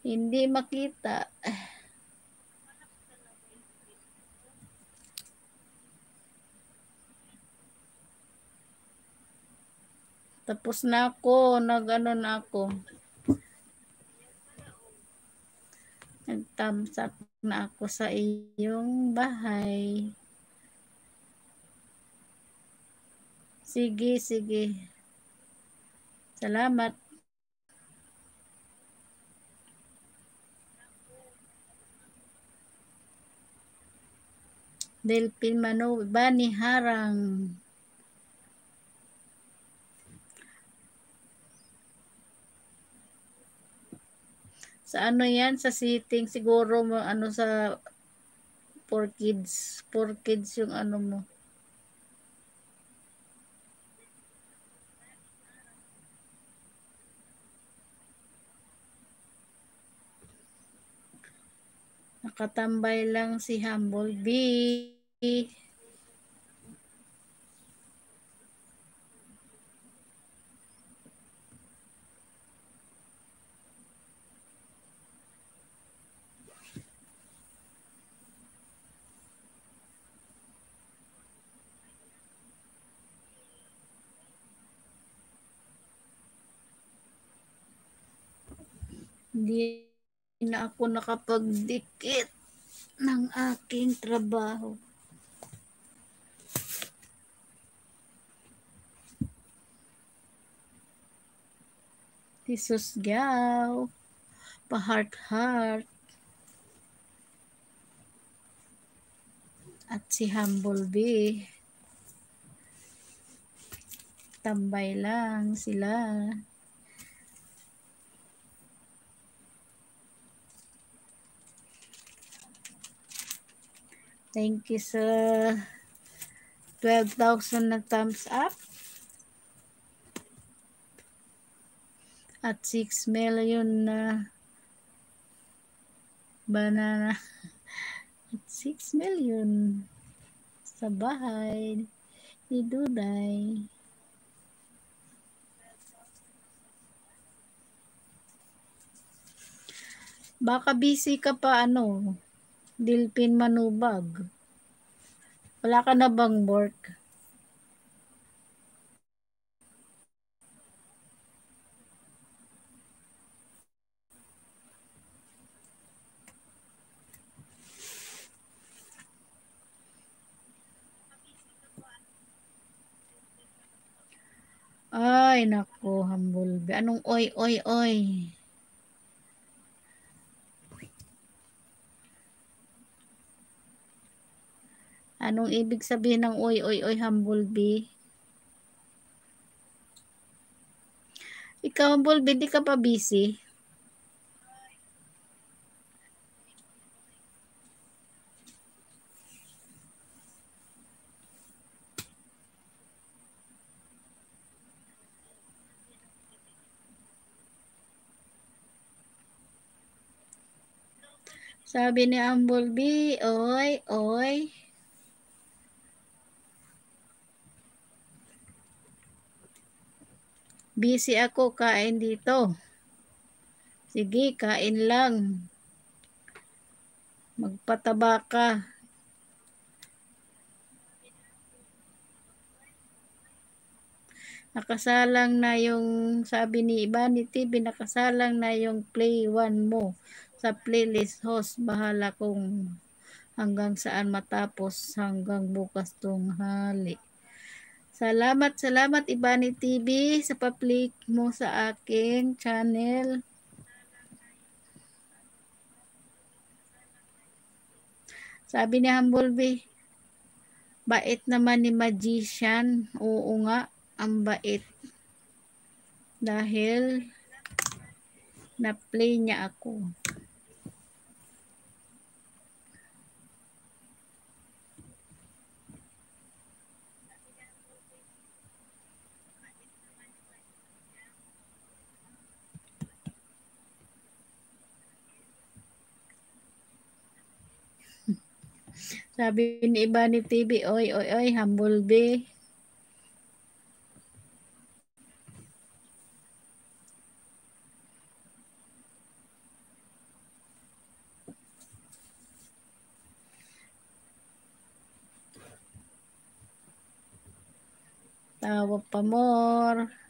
[SPEAKER 1] Hindi makita. Tapos na ako, na ako. Nag-thumbs up na ako sa iyong bahay. Sige. Salamat. Delpin Mano, Bani Harang. Sa ano yan? Sa setting. Siguro ano sa for kids. For kids yung ano mo. Nakatambay lang si Humblebee. Hindi na ako nakapagdikit ng aking trabaho. Tisusgaw, pa-heart-heart, at si Humblebee. Tambay lang sila. Thank you sa 12,000 na thumbs up. At 6 million na banana. At 6 million sa bahay ni Duday. Baka busy ka pa ano, Dilpin Manubag. Wala ka na bang work? Ay, nako, Humblebee. Anong oy, oy, oy? Anong ibig sabihin ng oy, oy, oy, Humblebee? Ikaw, Humblebee, di ka pa busy? Sabi ni Humblebee, oy, oy. Busy ako, kain dito. Sige, kain lang. Magpataba ka. Nakasalang na yung, sabi ni Ibani TV, nakasalang na yung play 1 mo sa playlist host. Bahala kung hanggang saan matapos hanggang bukas tunghali. Salamat Ibani TV sa pa-click mo sa aking channel. Sabi ni Humblebee, bait naman ni Magician. Oo nga, ang bait. Dahil na-play niya ako. Sabi ni Ibani TV, oy, oy, oy, Humblebee. Tawa pa more.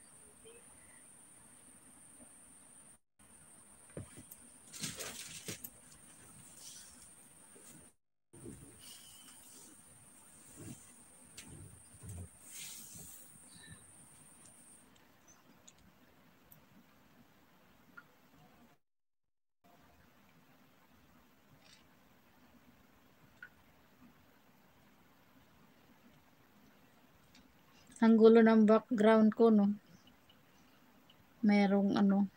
[SPEAKER 1] Ang gulo ng background ko, no? Merong ano.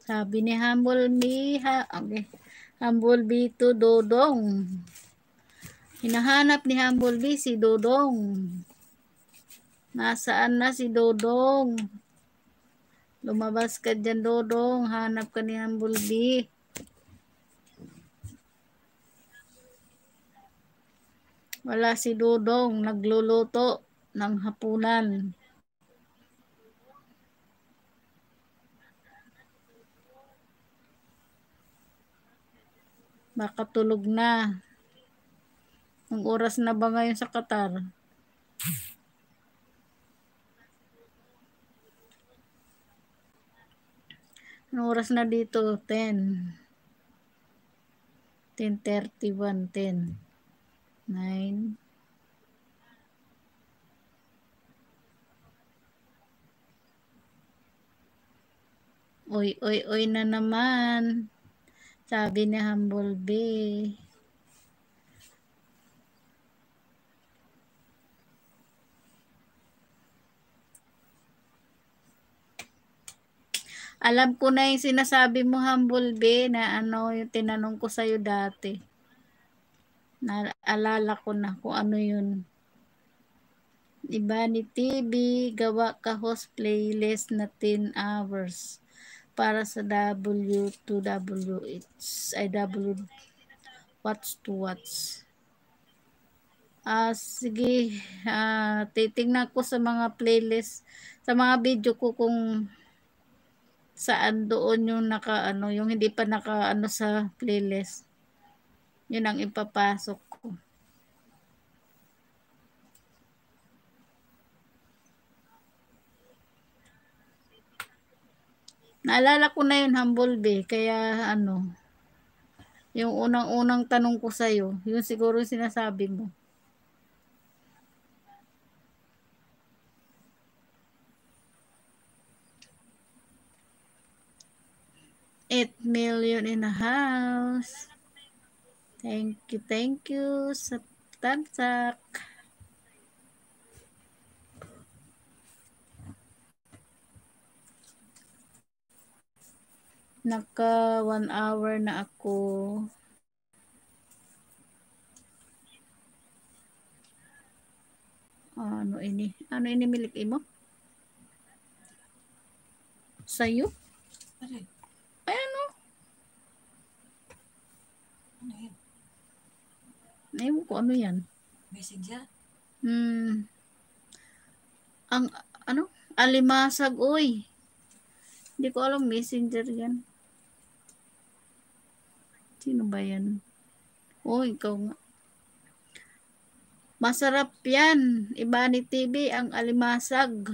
[SPEAKER 1] Sabi ni Humblebee, okay. Humblebee to Dodong. Hinahanap ni Humblebee si Dodong. Nasaan na si Dodong? Lumabas ka dyan, Dodong. Hanap ka ni Humblebee. Wala si Dodong. Nagluluto ng hapunan. Baka tulog na. Ang oras na ba ngayon sa Qatar? Ang oras na dito? 10. 10:31. 10. 9. Oy, oy, oy na naman. Sabi ni Humblebee. Alam ko na yung sinasabi mo, Humblebee, na ano yung tinanong ko sa'yo dati. Naalala ko na kung ano yun. Iba ni TV, gawa ka host playlist na 10 hours para sa W2WH. Ay, W watch to watch. Sige, titingnan ko sa mga playlist, sa mga video ko kung saan doon yung naka-ano, yung hindi pa naka-ano sa playlist. Yun ang ipapasok ko. Naalala ko na yun, Humblebee, kaya ano, yung unang-unang tanong ko sa'yo, yun siguro yung sinasabi mo. 8 million in a house. Thank you sa tamsak. Naka 1 hour na ako. Ano ini? Ano ini milik mo? Sa'yo? Ay, ano?
[SPEAKER 2] Ano yun?
[SPEAKER 1] Ewan ko ano yan.
[SPEAKER 2] Messenger?
[SPEAKER 1] Ang ano? Alimasag, oy. Hindi ko alam messenger yan. Sino ba yan? Oy, ikaw nga. Masarap yan. Iba ni TV ang alimasag.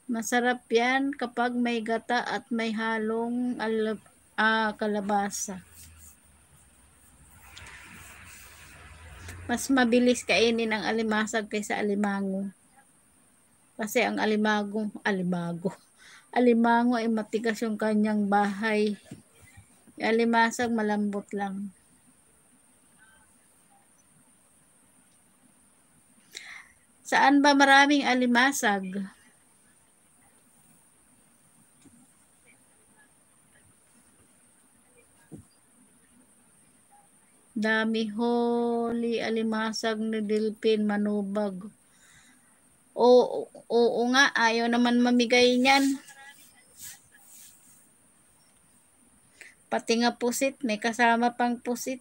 [SPEAKER 1] Masarap yan kapag may gata at may halong kalabasa. Mas mabilis kainin ang alimasag kaysa alimango. Kasi ang alimango ay matigas yung kanyang bahay. Yung alimasag malambot lang. Saan ba maraming alimasag? Dami holi alimasag ni Delphin Manubag. Oo nga, ayaw naman mamigay niyan. Pati nga pusit, may kasama pang pusit.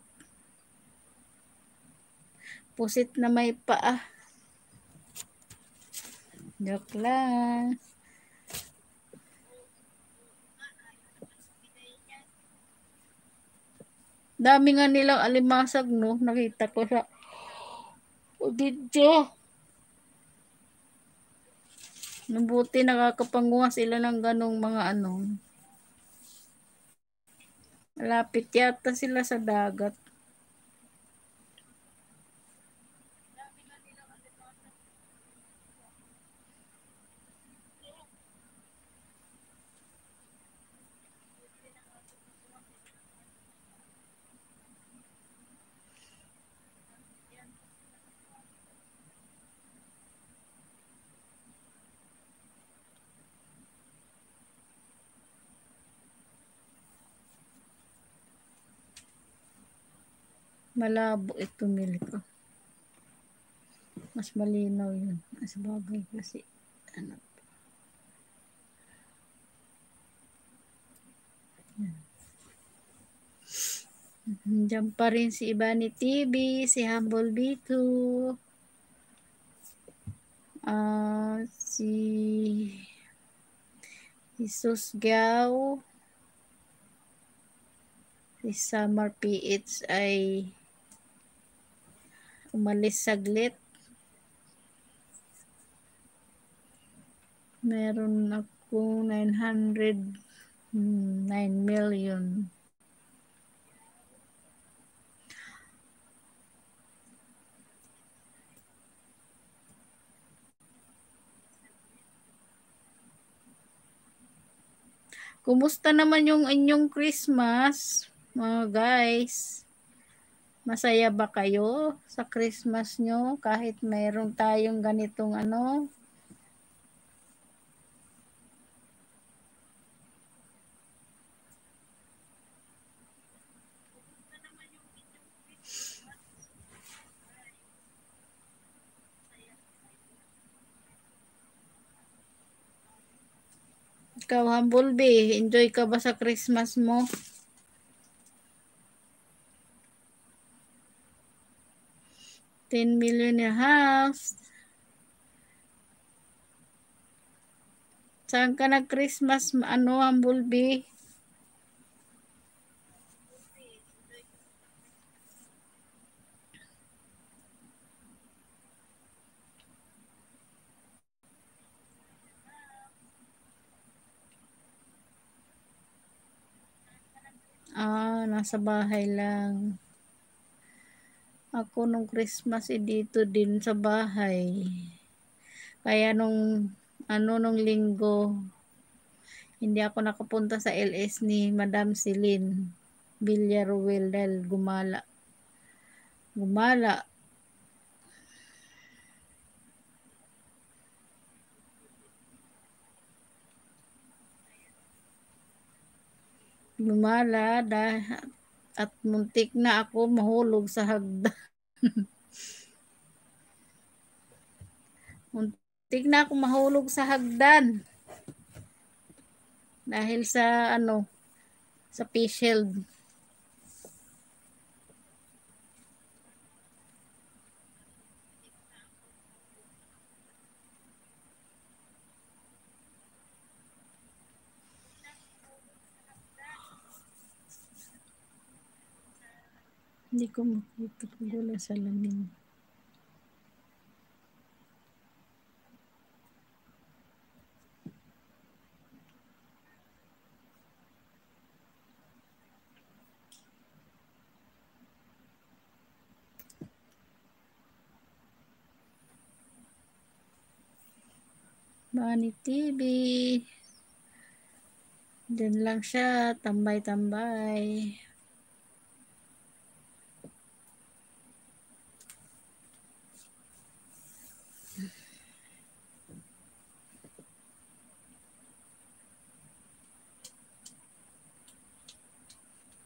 [SPEAKER 1] Pusit na may paa. Joke lang. Dami nga nilang alimasag, no? Nakita ko sa video. Mabuti nakakapanguha sila ng ganong mga ano. Malapit yata sila sa dagat. Malabo ito nili ko. Mas malinaw yun. Mas bagay kasi. Ano. Diyan pa rin si Ibani TV, si Humble B2, si Jesus Giao, si Summer PH ay umalis saglit. Meron ako 909 million. Kumusta naman yung inyong Christmas, mga guys? Masaya ba kayo sa Christmas nyo kahit mayroon tayong ganitong ano? Ikaw, Humble B, enjoy ka ba sa Christmas mo? $10 million house. Saan ka nag-Christmas, ano, Humble B? Nasa bahay lang. Ako nung Christmas dito din sa bahay. Kaya nung linggo, hindi ako nakapunta sa LS ni Madam Celine Villaruel dahil gumala. At muntik na ako mahulog sa hagdan. Muntik na ako mahulog sa hagdan. Dahil sa face shield. Hindi ko makita kung gula sa lamin. Bani TV. Diyan lang siya, tambay-tambay.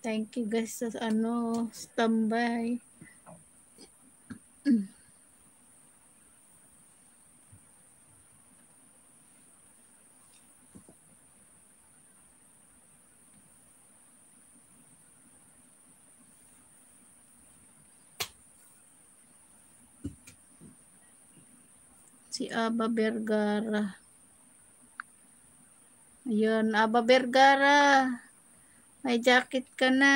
[SPEAKER 1] Thank you guys sa standby. Si Aba Vergara. Ayun, Aba Vergara. May jacket ka na.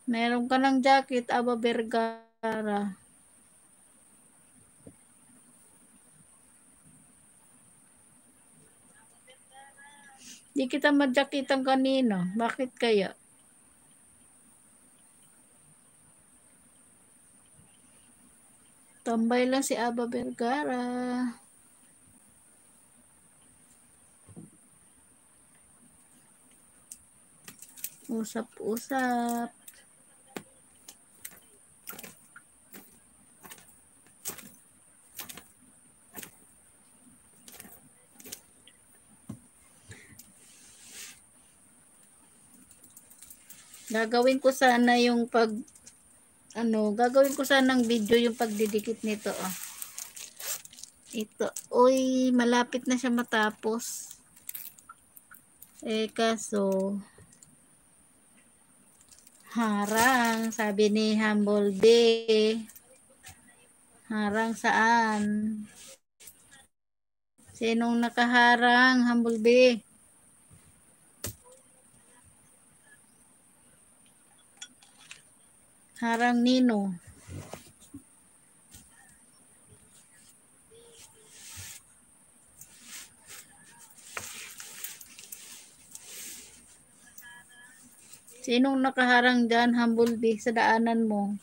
[SPEAKER 1] Meron ka ng jacket, Aba Vergara. Di kita madyakitan kanina. Bakit kaya? Tambay lang si Aba Vergara. Usap-usap. Gagawin ko sana yung gagawin ko sanang video yung pagdidikit nito. Ito, uy, malapit na siya matapos. Kaso, harang, sabi ni Humble Bee. Harang saan? Sinong nakaharang, Humble Bee? Harang nino? Sinong nakaharang dyan, Humble Bee, sa daanan mo?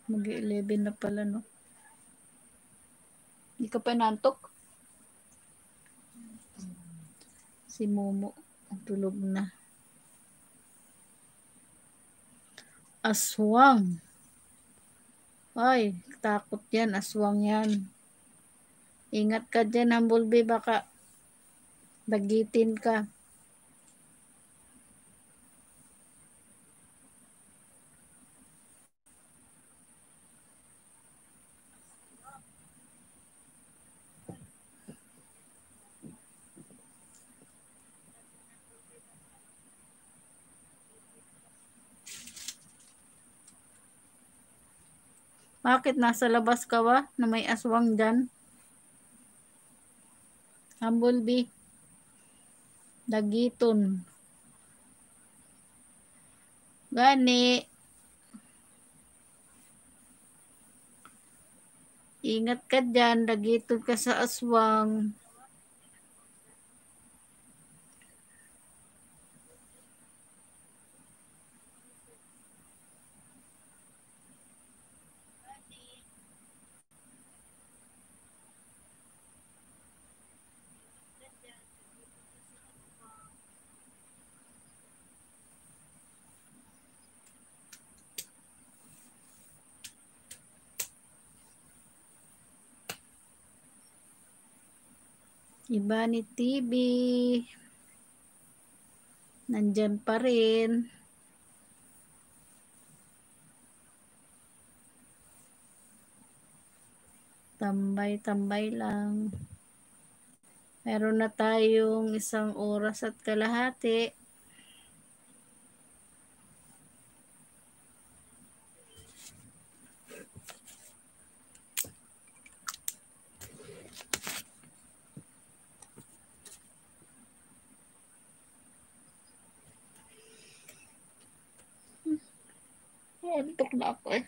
[SPEAKER 1] Mag-11 na pala, no? Hindi ka pa nantok? Si Momo, tulog na. Aswang. Ay, takot yan, aswang yan. Ingat ka dyan, Humble Bee, baka dagitin ka. Bakit nasa labas ka ba na may aswang dyan? Humble Bee, dagiton. Gani. Ingat ka dyan, dagiton ka sa aswang. Iba ni TV. Nandyan pa rin. Tambay-tambay lang. Meron na tayong 1 oras at kalahati. Antok na ako eh.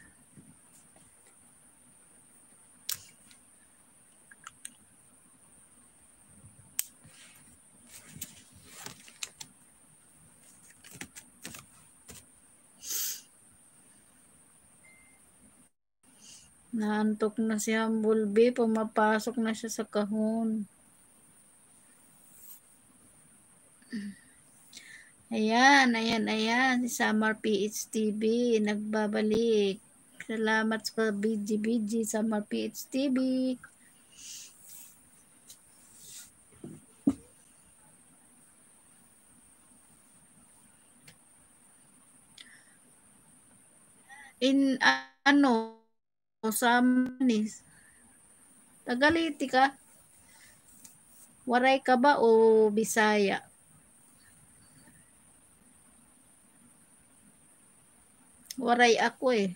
[SPEAKER 1] Naantok na si Humble Bee, pumapasok na siya sa kahon. Ayan, si Summer PH TV, nagbabalik. Salamat sa BG Summer PH TV. Sa Manis. Tagaliti ka? Waray ka ba o Bisaya? Waray ako eh.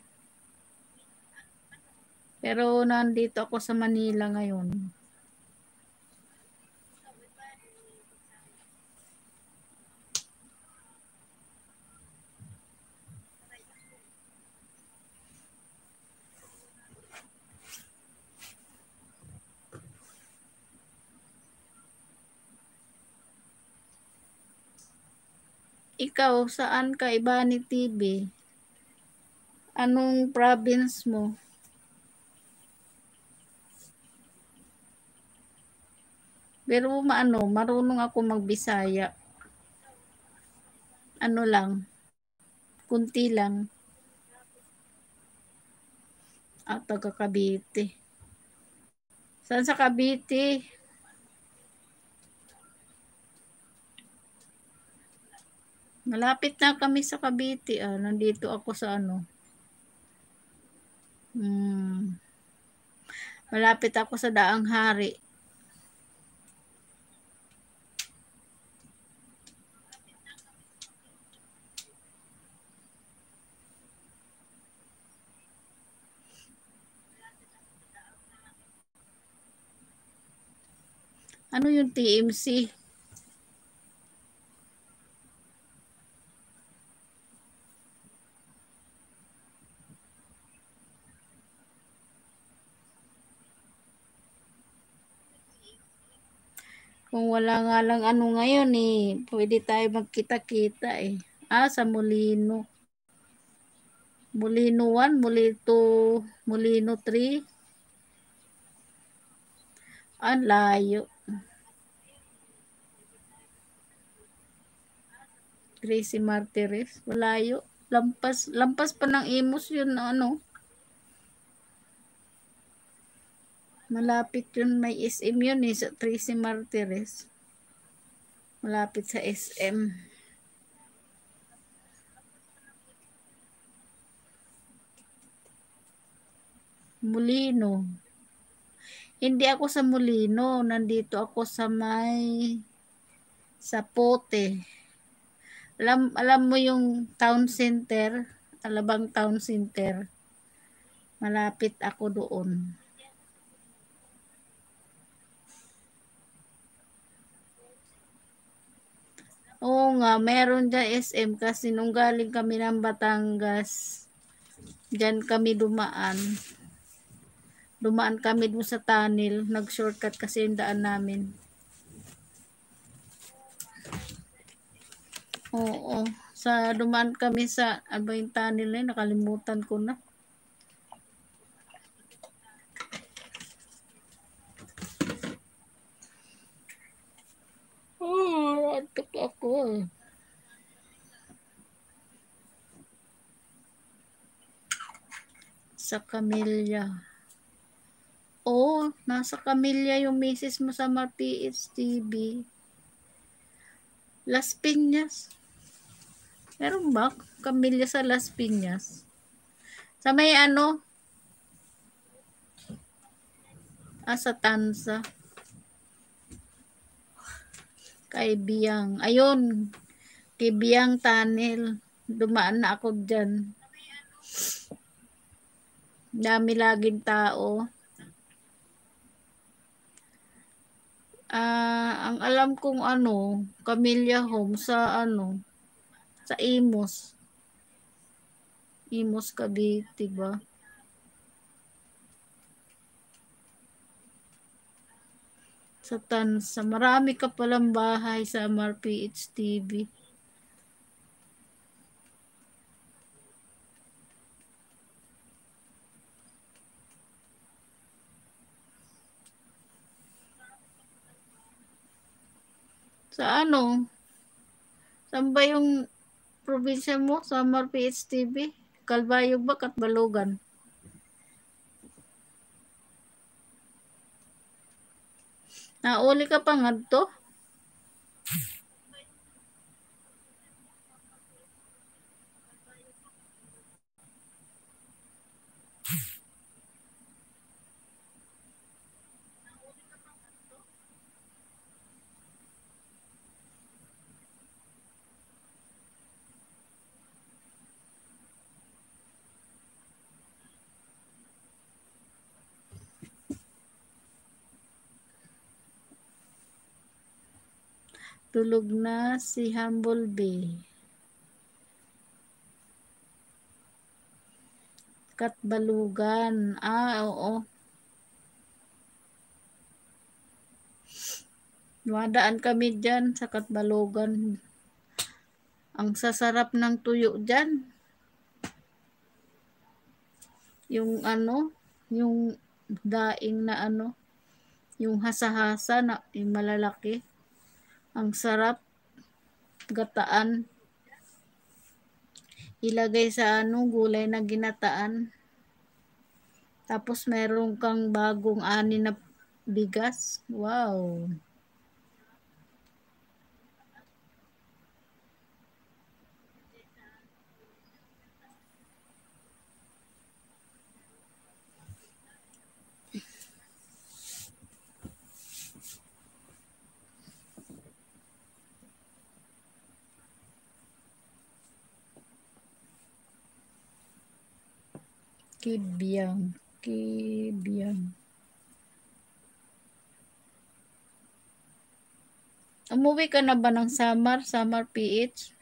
[SPEAKER 1] Pero nandito ako sa Manila ngayon. Ikaw, saan ka? Iba ni TV? Anong province mo? Pero marunong ako magbisaya. Ano lang, kunti lang. Taga Cavite. Saan sa Cavite? Malapit na kami sa Cavite. Nandito ako sa ano. Malapit ako sa Daang Hari. Ano yung TMC? Kung wala nga lang ano ngayon pwede tayo magkita-kita eh. Sa Molino. Molino 1, Molino 2, Molino 3. Ang layo. Tracy Martires. Malayo. Lampas pa ng Imus yun ano. Malapit yun. May SM yun sa Tracy Martires. Malapit sa SM. Molino. Hindi ako sa Molino. Nandito ako sa Pote. Alam mo yung town center? Alabang town center. Malapit ako doon. Oo nga, meron dyan SM kasi nung galing kami ng Batangas, dyan kami dumaan. Dumaan kami dun sa tunnel. Nag-shortcut kasi yung daan namin. Oo. Dumaan kami sa, ano ba yung tunnel na yun? Nakalimutan ko na. Antok ako. Sa Camilla. Nasa Camilla yung misis mo sa PHTV. Las Piñas. Meron ba? Camilla sa Las Piñas. Sa may ano? Sa Tansa. Kay Biyang. Ayun. Kay Biyang Tunnel. Dumaan na ako dyan. Dami laging tao. Ang alam kong Camilla Home sa sa Imus. Imus Cavite ba? Sa Tansa. Marami ka palang bahay sa MRPH-TV. Sa Saan ba yung probinsya mo sa MRPH-TV? Calbayog ba? Katbalogan? Nauli ka pa nga to? Tulog na si Humblebee. Katbalugan. Oo. Dumadaan kami dyan sa Katbalugan. Ang sasarap ng tuyo dyan. Yung yung daing na yung hasa-hasa na yung malalaki. Ang sarap. Gataan. ilagay sa ano, gulay na ginataan. Tapos meron kang bagong ani na bigas. Wow. Kibyang. Kibyang. Umuwi ka na ba ng Samar? Samar PH?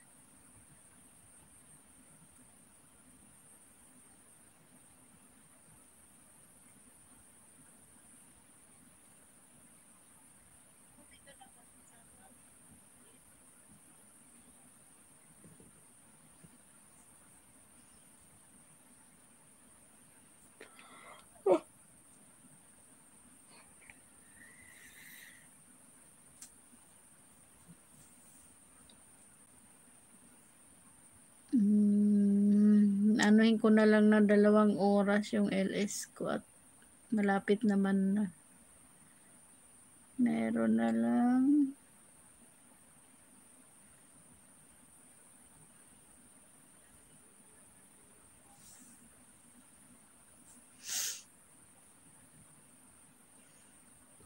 [SPEAKER 1] Anuhin ko na lang na 2 oras yung LS ko at malapit naman na. Meron na lang.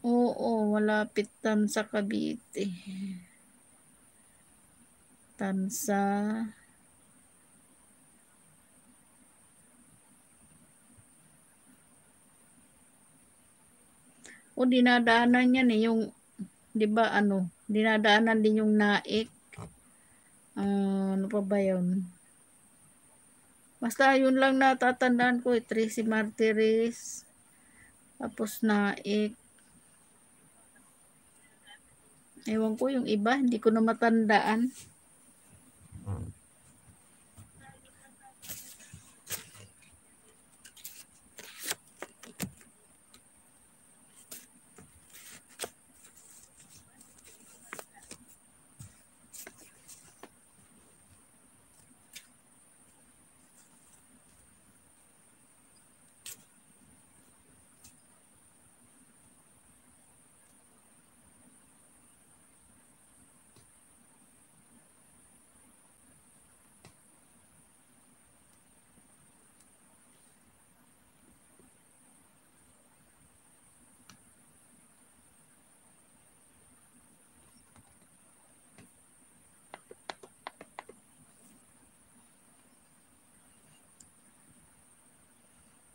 [SPEAKER 1] Oo, malapit Tansa, Cavite. Tansa. O dinadaanan yan eh, yung, di ba ano, dinadaanan din yung Naik. Ano pa ba yun? Basta yun lang natatandaan ko, Tracy Martires. Tapos Naik. Ewan ko yung iba, hindi ko na matandaan.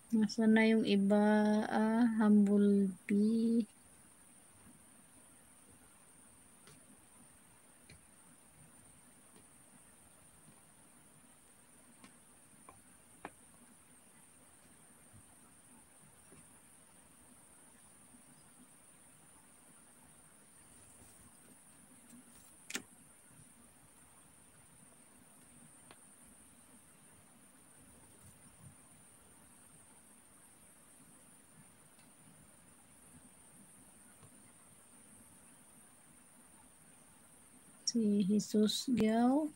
[SPEAKER 1] Nasaan na yung iba? Humble Bee. Si Jesus Giao.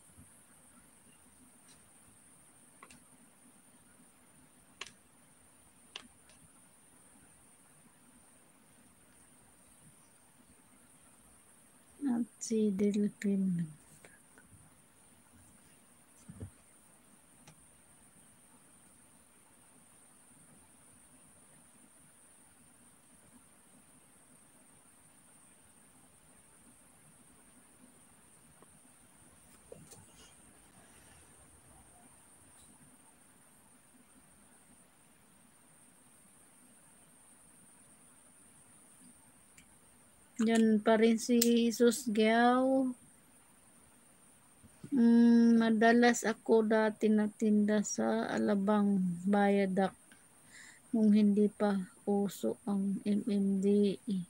[SPEAKER 1] At si Delphin. Yan pa rin si Jesus Giao. Madalas ako dati natinda sa Alabang Bayadak nung hindi pa uso ang MMDA.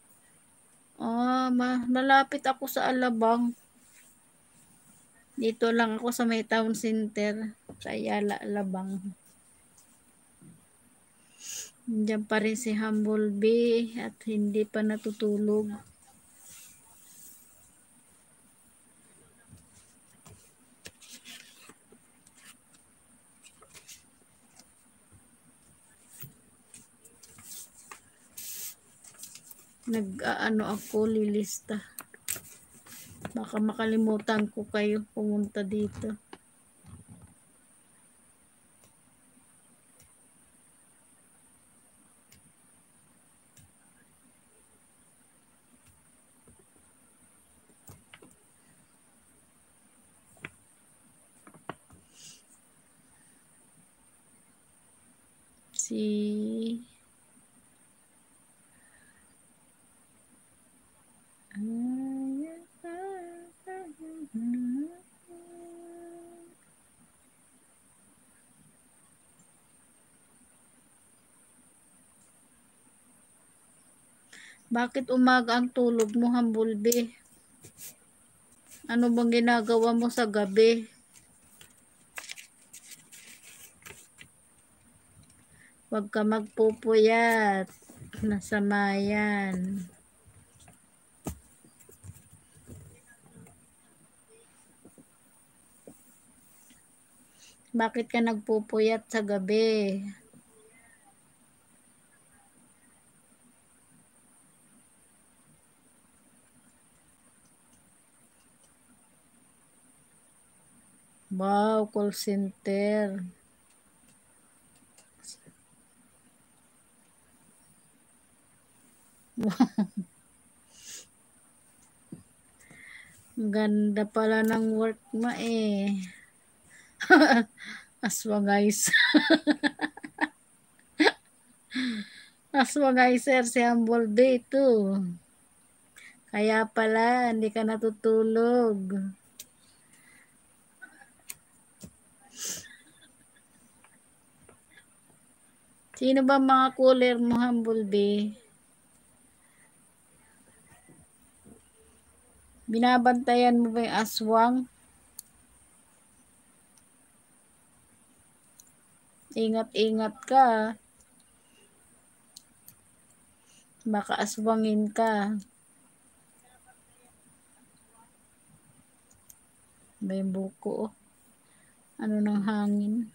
[SPEAKER 1] Malapit ako sa Alabang. Dito lang ako sa may town center sa Ayala, Alabang. Diyan pa rin si Humble Bee at hindi pa natutulog. Nag-ano ako, lilista. Baka makalimutan ko kayo pumunta dito. Si bakit umaga ang tulog mo, Hambulbe? Ano bang ginagawa mo sa gabi? Huwag ka magpupuyat. Masama yan. Bakit ka nagpupuyat sa gabi? Wow, call center. Ganda pala ng work mo eh. Aswangay sir. Aswangay sir si Hambulbe ito. Kaya pala, hindi ka natutulog. Sino ba mga cooler mo, Hambulbe? Binabantayan mo ba yung aswang? Ingat-ingat ka. Baka aswangin ka. May buko oh. Ano ng hangin?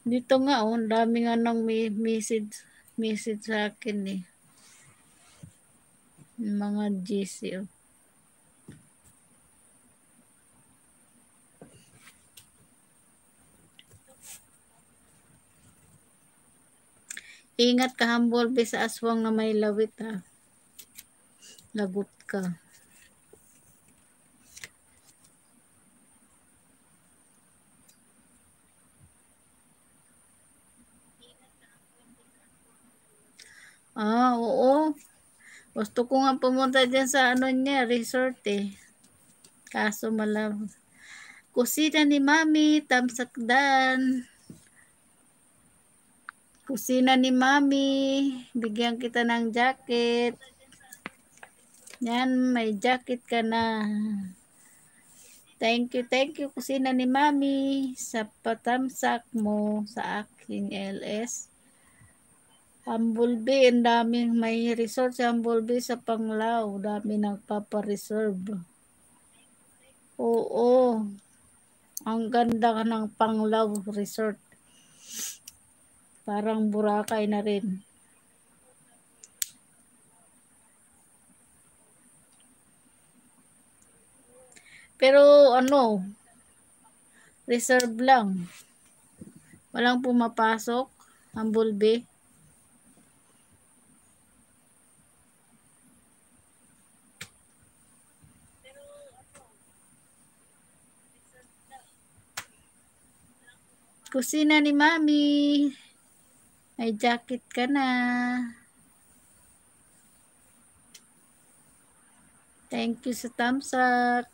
[SPEAKER 1] Dito nga oh, dami nga ng message sa akin eh. Mga GC oh. Ingat ka, Hambulbe, sa aswang na may lawit ha. Lagot ka. Oo. Gusto ko nga pumunta dyan sa ano niya, resort eh. Kaso malam. Kusina ni Mami, tamsakdan. Kusina ni Mami, bigyan kita ng jacket. Yan, may jacket ka na. Thank you, kusina ni Mami, sa patamsak mo sa aking LS. Hambulbe, ang daming may resort sa Hambulbe sa Panglao. Dami nagpapareserve. Oo. Ang ganda ng Panglao Resort. Parang Boracay na rin. Pero ano, reserve lang. Walang pumapasok. Hambulbe. Kusina ni Mami. May jacket ka na. Thank you sa tamsak.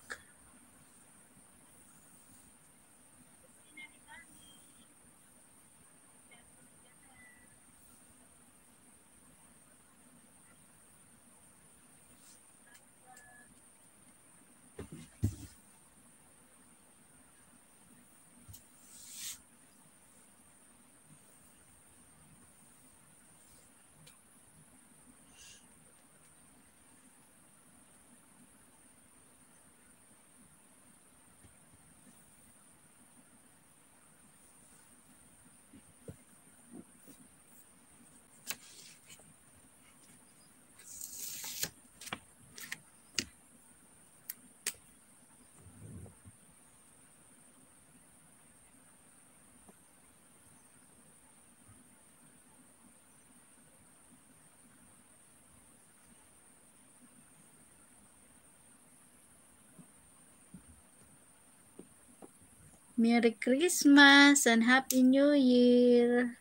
[SPEAKER 1] Merry Christmas and Happy New Year.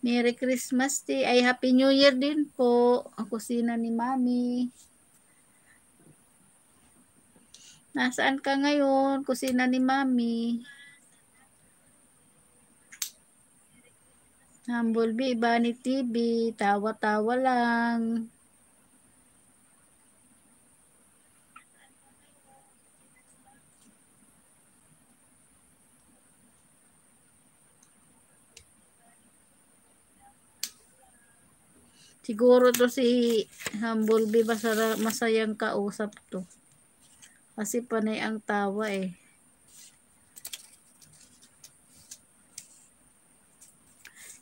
[SPEAKER 1] Merry Christmas day. Ay, Happy New Year din po. Ang kusina ni Mami. Nasaan ka ngayon? Kusina ni Mami. Humblebee, Bunny TV. Tawa-tawa lang. Siguro to si Humblebee masayang kausap to. Kasi panay ang tawa eh.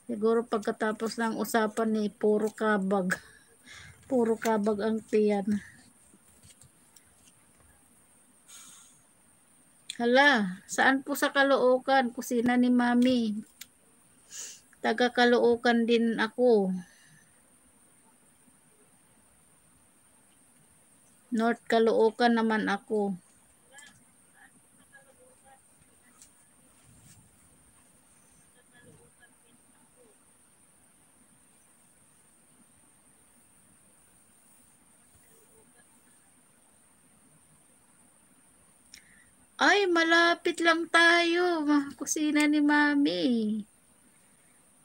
[SPEAKER 1] Siguro pagkatapos ng usapan ni puro kabag. Puro kabag ang tiyan. Hala, saan po sa Caloocan? Kusina ni Mami. Taga Caloocan din ako. North Caloocan naman ako. Ay, malapit lang tayo. Kusina ni Mami.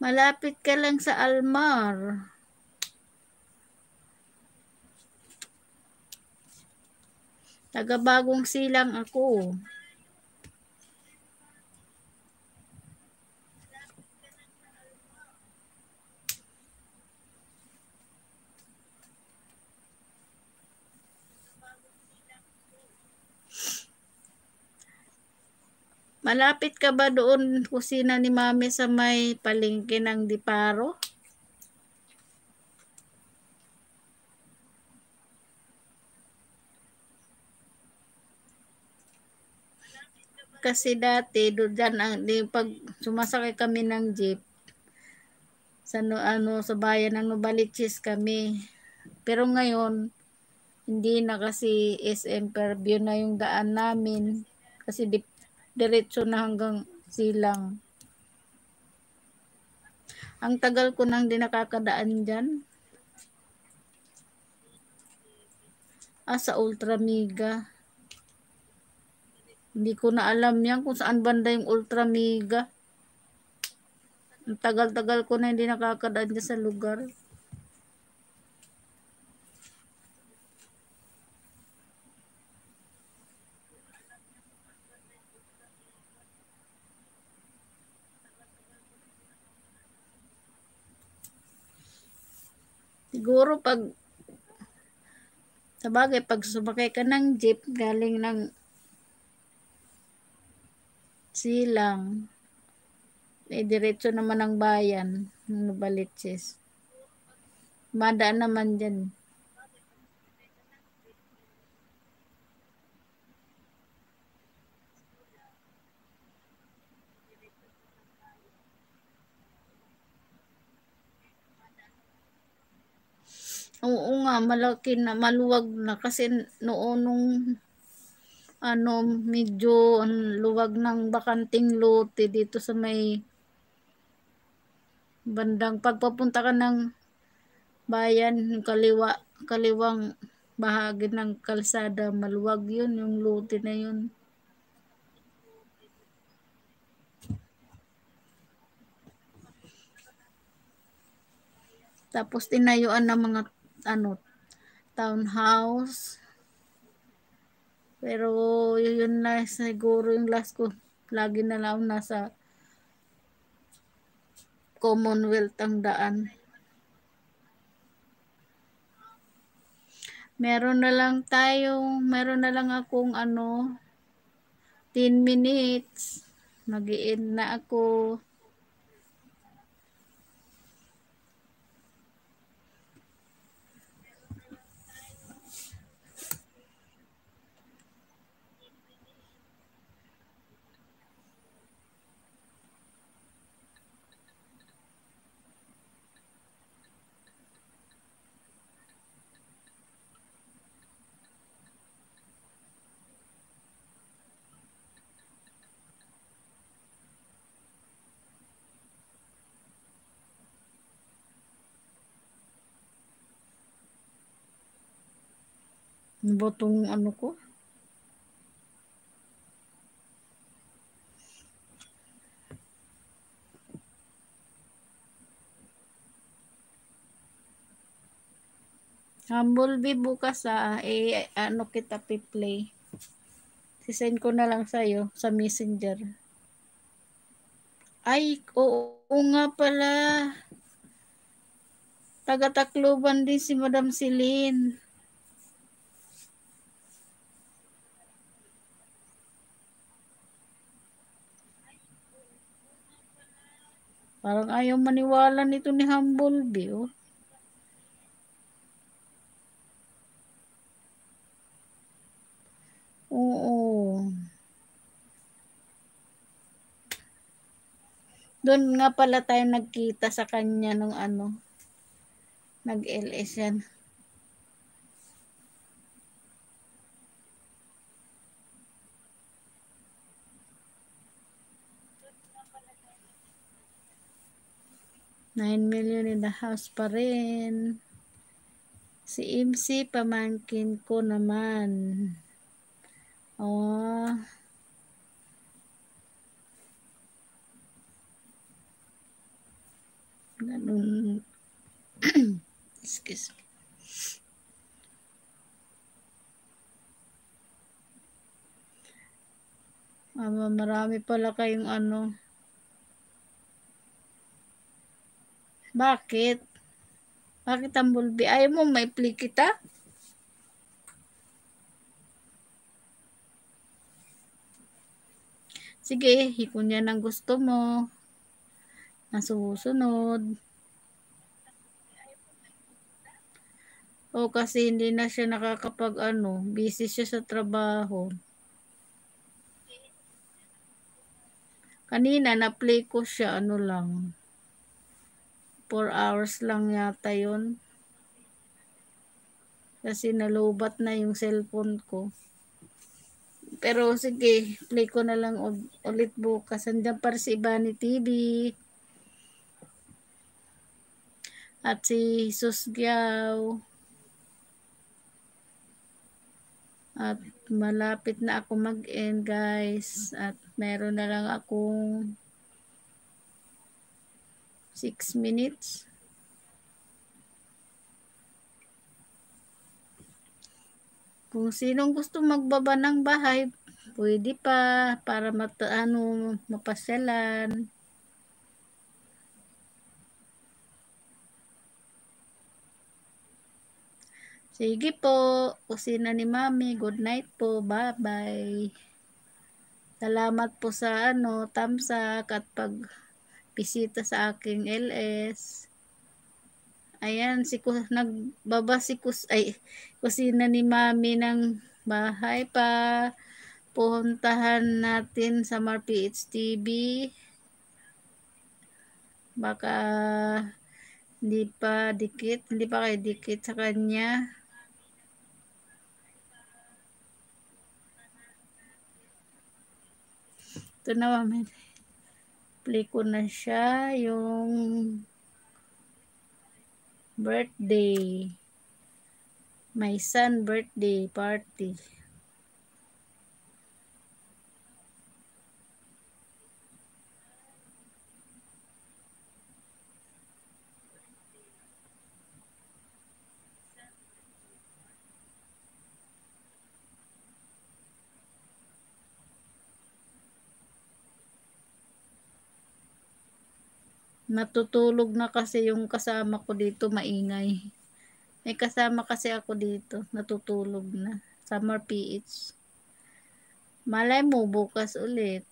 [SPEAKER 1] Malapit ka lang sa Almar. Taga Bagong Silang ako. Malapit ka ba doon kusina ni Mami sa may palengke ng Diparo? Kasi dati doon dyan, pag sumasakay kami ng jeep sa sa bayan ng Novaliches kami. Pero ngayon hindi na kasi SM Fairview na yung daan namin kasi diretso na hanggang Silang. Ang tagal ko nang di nakakadaan dyan. Sa Ultra Mega. Hindi ko na alam yan kung saan banda yung Ultra Mega. Ang tagal-tagal ko na hindi nakakadaan dyan sa lugar. Siguro sabagay, pag sumakay ka ng jeep galing ng Silang, diretso naman ang bayan ng Novaliches. Madaan naman dyan. Oo nga, malaki na, maluwag na kasi noon nung medyo luwag ng bakanting lote dito sa may bandang pagpapunta ka ng bayan, yung kaliwang bahagi ng kalsada, maluwag yun, yung lote na yun. Tapos tinayuan ng mga townhouse. Pero yun na siguro yung last ko. Lagi na lang nasa Commonwealth ang daan. Meron na lang akong 10 minutes. Mag-i-end na ako. Botong ano ko. Humblebee bukas ano kita pi-play. Sisend ko na lang sa'yo sa messenger. Ay, oo nga pala. Taga-Tacloban din si Madam Celine. Parang ayaw maniwala nito ni Humblebee, oh. Oo. Doon nga pala tayo nagkita sa kanya nung ano, nag-LS yan. $9 million in the house pa rin. Si MC, pamangkin ko naman. Oh. Ganun. Excuse me. Marami pala kayong ano. Bakit? Bakit ang bulbi? Ayaw mo may-play kita? Sige, kung yan ang gusto mo. Nasusunod. O kasi hindi na siya nakakapag ano, busy siya sa trabaho. Kanina na-play ko siya, ano lang. 4 hours lang yata yun. Kasi nalubat na yung cellphone ko. Pero sige, play ko na lang ulit bukas. Andiyan para si Ibani TV. At si Jesus Giao. At malapit na ako mag-end guys. At meron na lang akong 6 minutes. Kung sinong gusto magbaba ng bahay, pwede pa para mapasyalan. Sige po, kusina ni Mami. Good night po. Bye-bye. Salamat po sa tamsak at pagbisita sa aking LS. Ayan, nagbaba kusina ni Mami ng bahay pa. Puntahan natin sa PH TV. Baka hindi pa kayo dikit sa kanya. Ito na, Mami. Play ko na siya yung birthday. My son birthday party. Natutulog na kasi yung kasama ko dito, maingay. May kasama kasi ako dito, natutulog na. Summer PH. Malay mo, bukas ulit.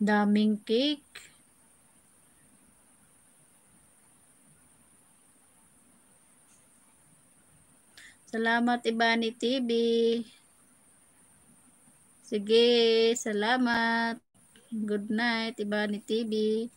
[SPEAKER 1] Daming cake. Salamat Ibani TV. Sige, salamat. Good night Ibani TV.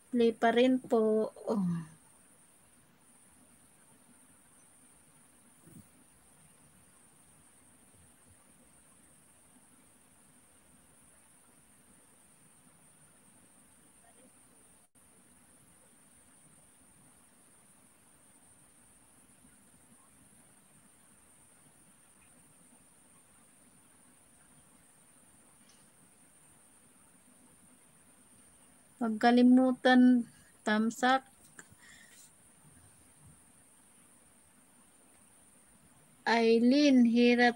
[SPEAKER 1] Play pa rin po. Oh. Huwag kalimutan thumbs up. Aileen Hiratok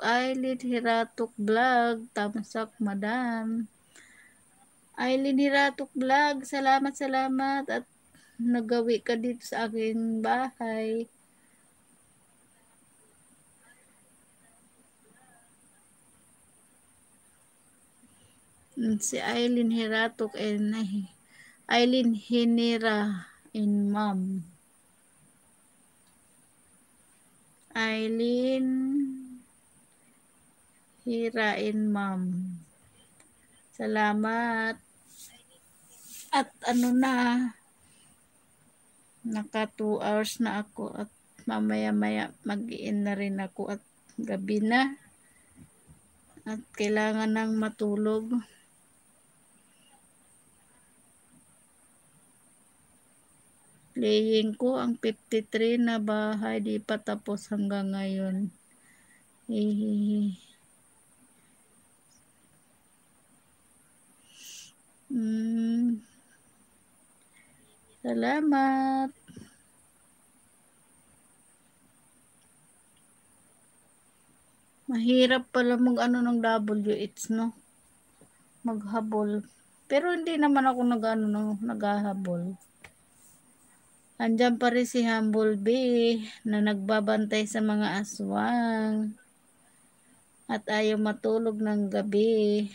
[SPEAKER 1] Aileen Hiratok Vlog, thumbs up madam. Aileen Hiratok Vlog, salamat at nagawi ka dito sa aking bahay. Si Aileen Hiratok and Aileen Hinira and Mom. Aileen Hira and Mom. Salamat. At ano na, naka 2 hours na ako at mamaya-maya mag-i-in na rin ako at gabi na. At kailangan nang matulog. Playing ko ang 53 na bahay, di pa tapos hanggang ngayon. Salamat. Mahirap pala mag-ano ng WH, no? Maghabol. Pero hindi naman ako naghahabol. Andiyan pa rin si Humblebee na nagbabantay sa mga aswang at ayaw matulog ng gabi.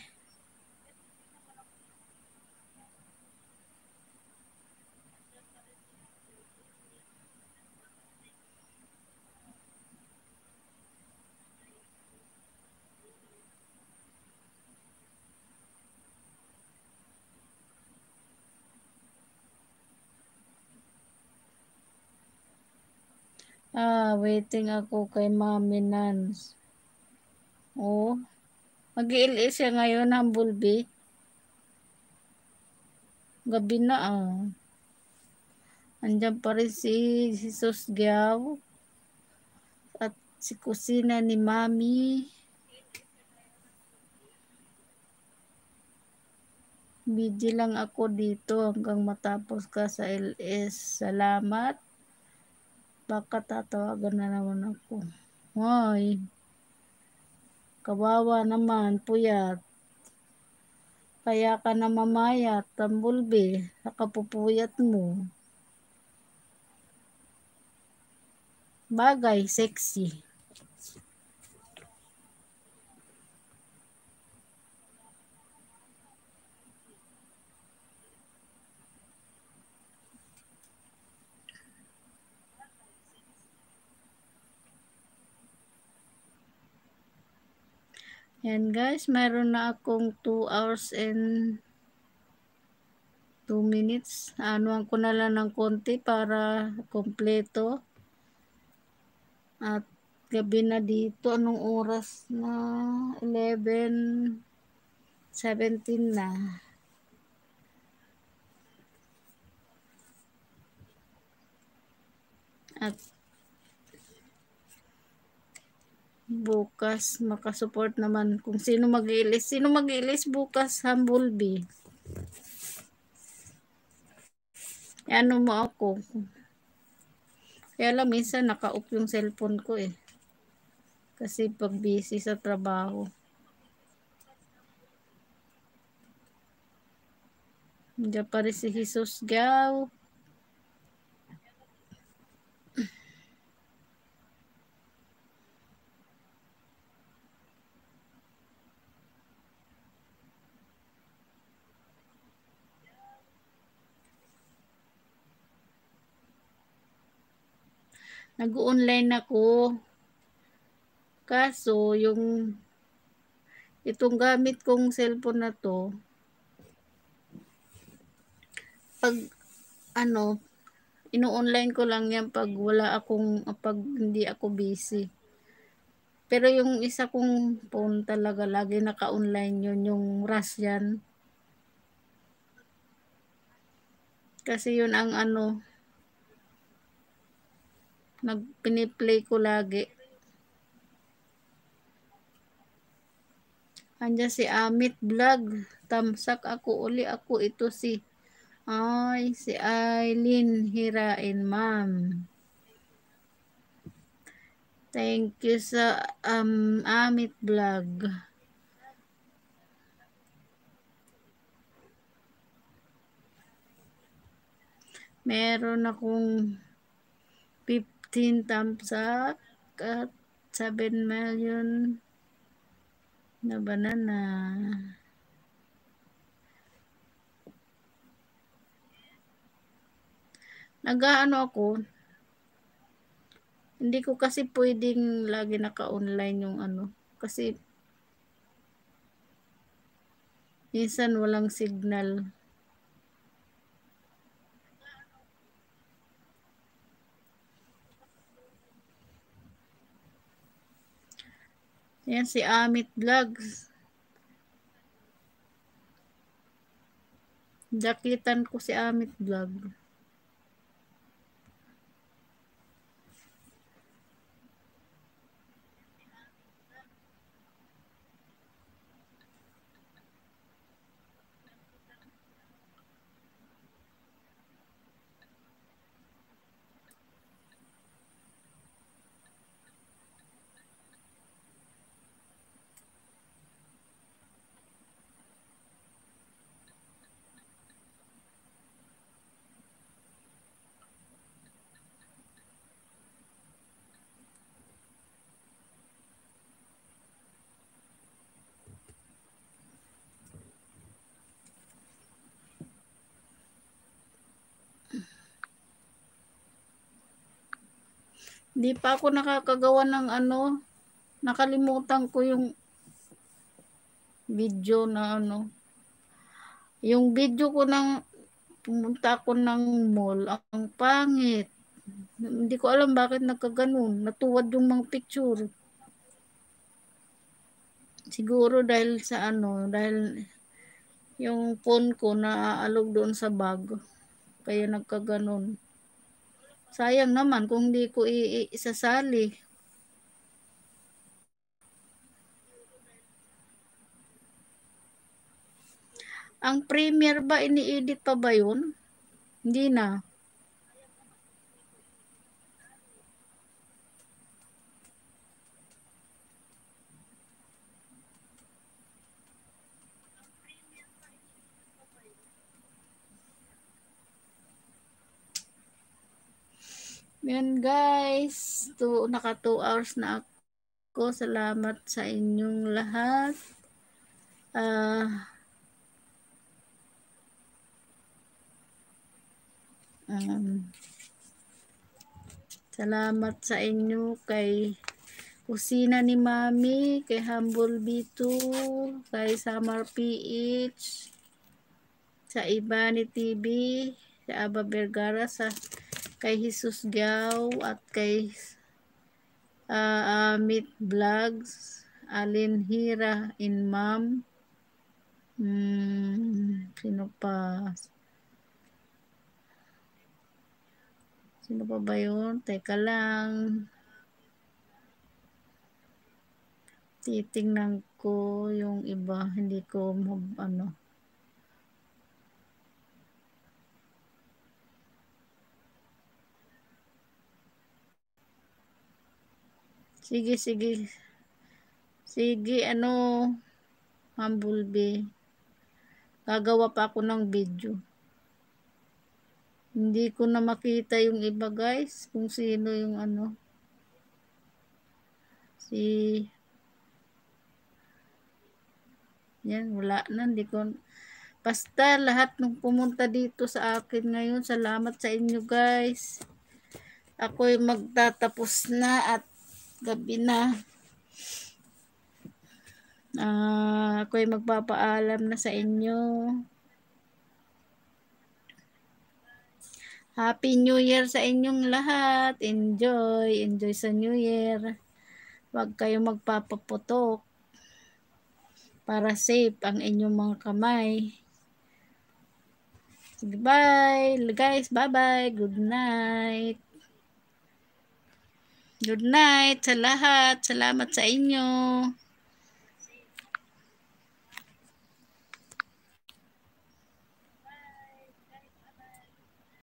[SPEAKER 1] Waiting ako kay Mami Nans. Oh, mag-i-LA siya ngayon, Humblebee. Gabi na Andiyan pa rin si Jesus Giao at si kusina ni Mami. Busy lang ako dito hanggang matapos ka sa LS. Salamat. Baka tatawagan na naman ako. Hoy. Kawawa naman, puyat. Kaya ka na mamayat, Humblebee, sa kapupuyat mo. Bagay, sexy. Yan guys, mayroon na akong 2 hours and 2 minutes. Anuan ko na lang ng konti para kompleto. At gabi na dito. Anong oras na? 11:17 na. At Bukas makasupport naman kung sino mag-iilis. Sino mag-iilis bukas, Humblebee? Ano mo ako? Kaya lang minsan naka-off yung cellphone ko eh. Kasi pag busy sa trabaho. Hindi pa rin si Jesus Gaw. Nag-online ako. Kaso, itong gamit kong cellphone na to, pag ino-online ko lang yan pag pag hindi ako busy. Pero yung isa kong phone talaga, lagi naka-online yun, yung Russian. Kasi yun ang piniplay ko lagi. Andiyan si Amit Vlog. Tamsak ako uli ako. Ito si Aileen Hirain, ma'am. Thank you sa Amit Vlog. Meron akong 15 thumbs up at 7 million na banana. Nag-aano ako, hindi ko kasi pwedeng lagi naka-online yung kasi minsan walang signal. Yan si Amit Vlogs. Dakitan ko si Amit Vlog. Hindi pa ako nakakagawa ng nakalimutan ko yung video na yung video ko ng pumunta ako ng mall, ang pangit. Hindi ko alam bakit nagkaganon. Natuwad yung mga picture. Siguro dahil sa dahil yung phone ko naaalog doon sa bag. Kaya nagkaganon. Sayang naman kung hindi ko isasali. Ang Premiere ba, ini-edit pa ba yun? Hindi na. Yan guys, naka 2 hours na ako. Salamat sa inyong lahat. Salamat sa inyo kay Kusina ni Mami, kay Humble B2, kay Summer PH, sa Ibani TV, sa Aba Vergara, kay Jesus Giao, at kay Amit Vlogs, Alin Hira in Ma'am. Sino pa? Sino pa ba yun? Teka lang. Titingnan ko yung iba, hindi ko ano. Sige, sige. Sige, ano, Humblebee. Gagawa pa ako ng video. Hindi ko na makita yung iba, guys, kung sino yung ano. Yan, wala na. Hindi ko, basta lahat ng pumunta dito sa akin ngayon, salamat sa inyo, guys. Ako'y magtatapos na at gabi na. Ako'y magpapaalam na sa inyo. Happy New Year sa inyong lahat. Enjoy. Enjoy sa New Year. Huwag kayong magpapaputok para safe ang inyong mga kamay. Goodbye, guys. Bye-bye. Good night. Good night sa lahat. Salamat sa inyo.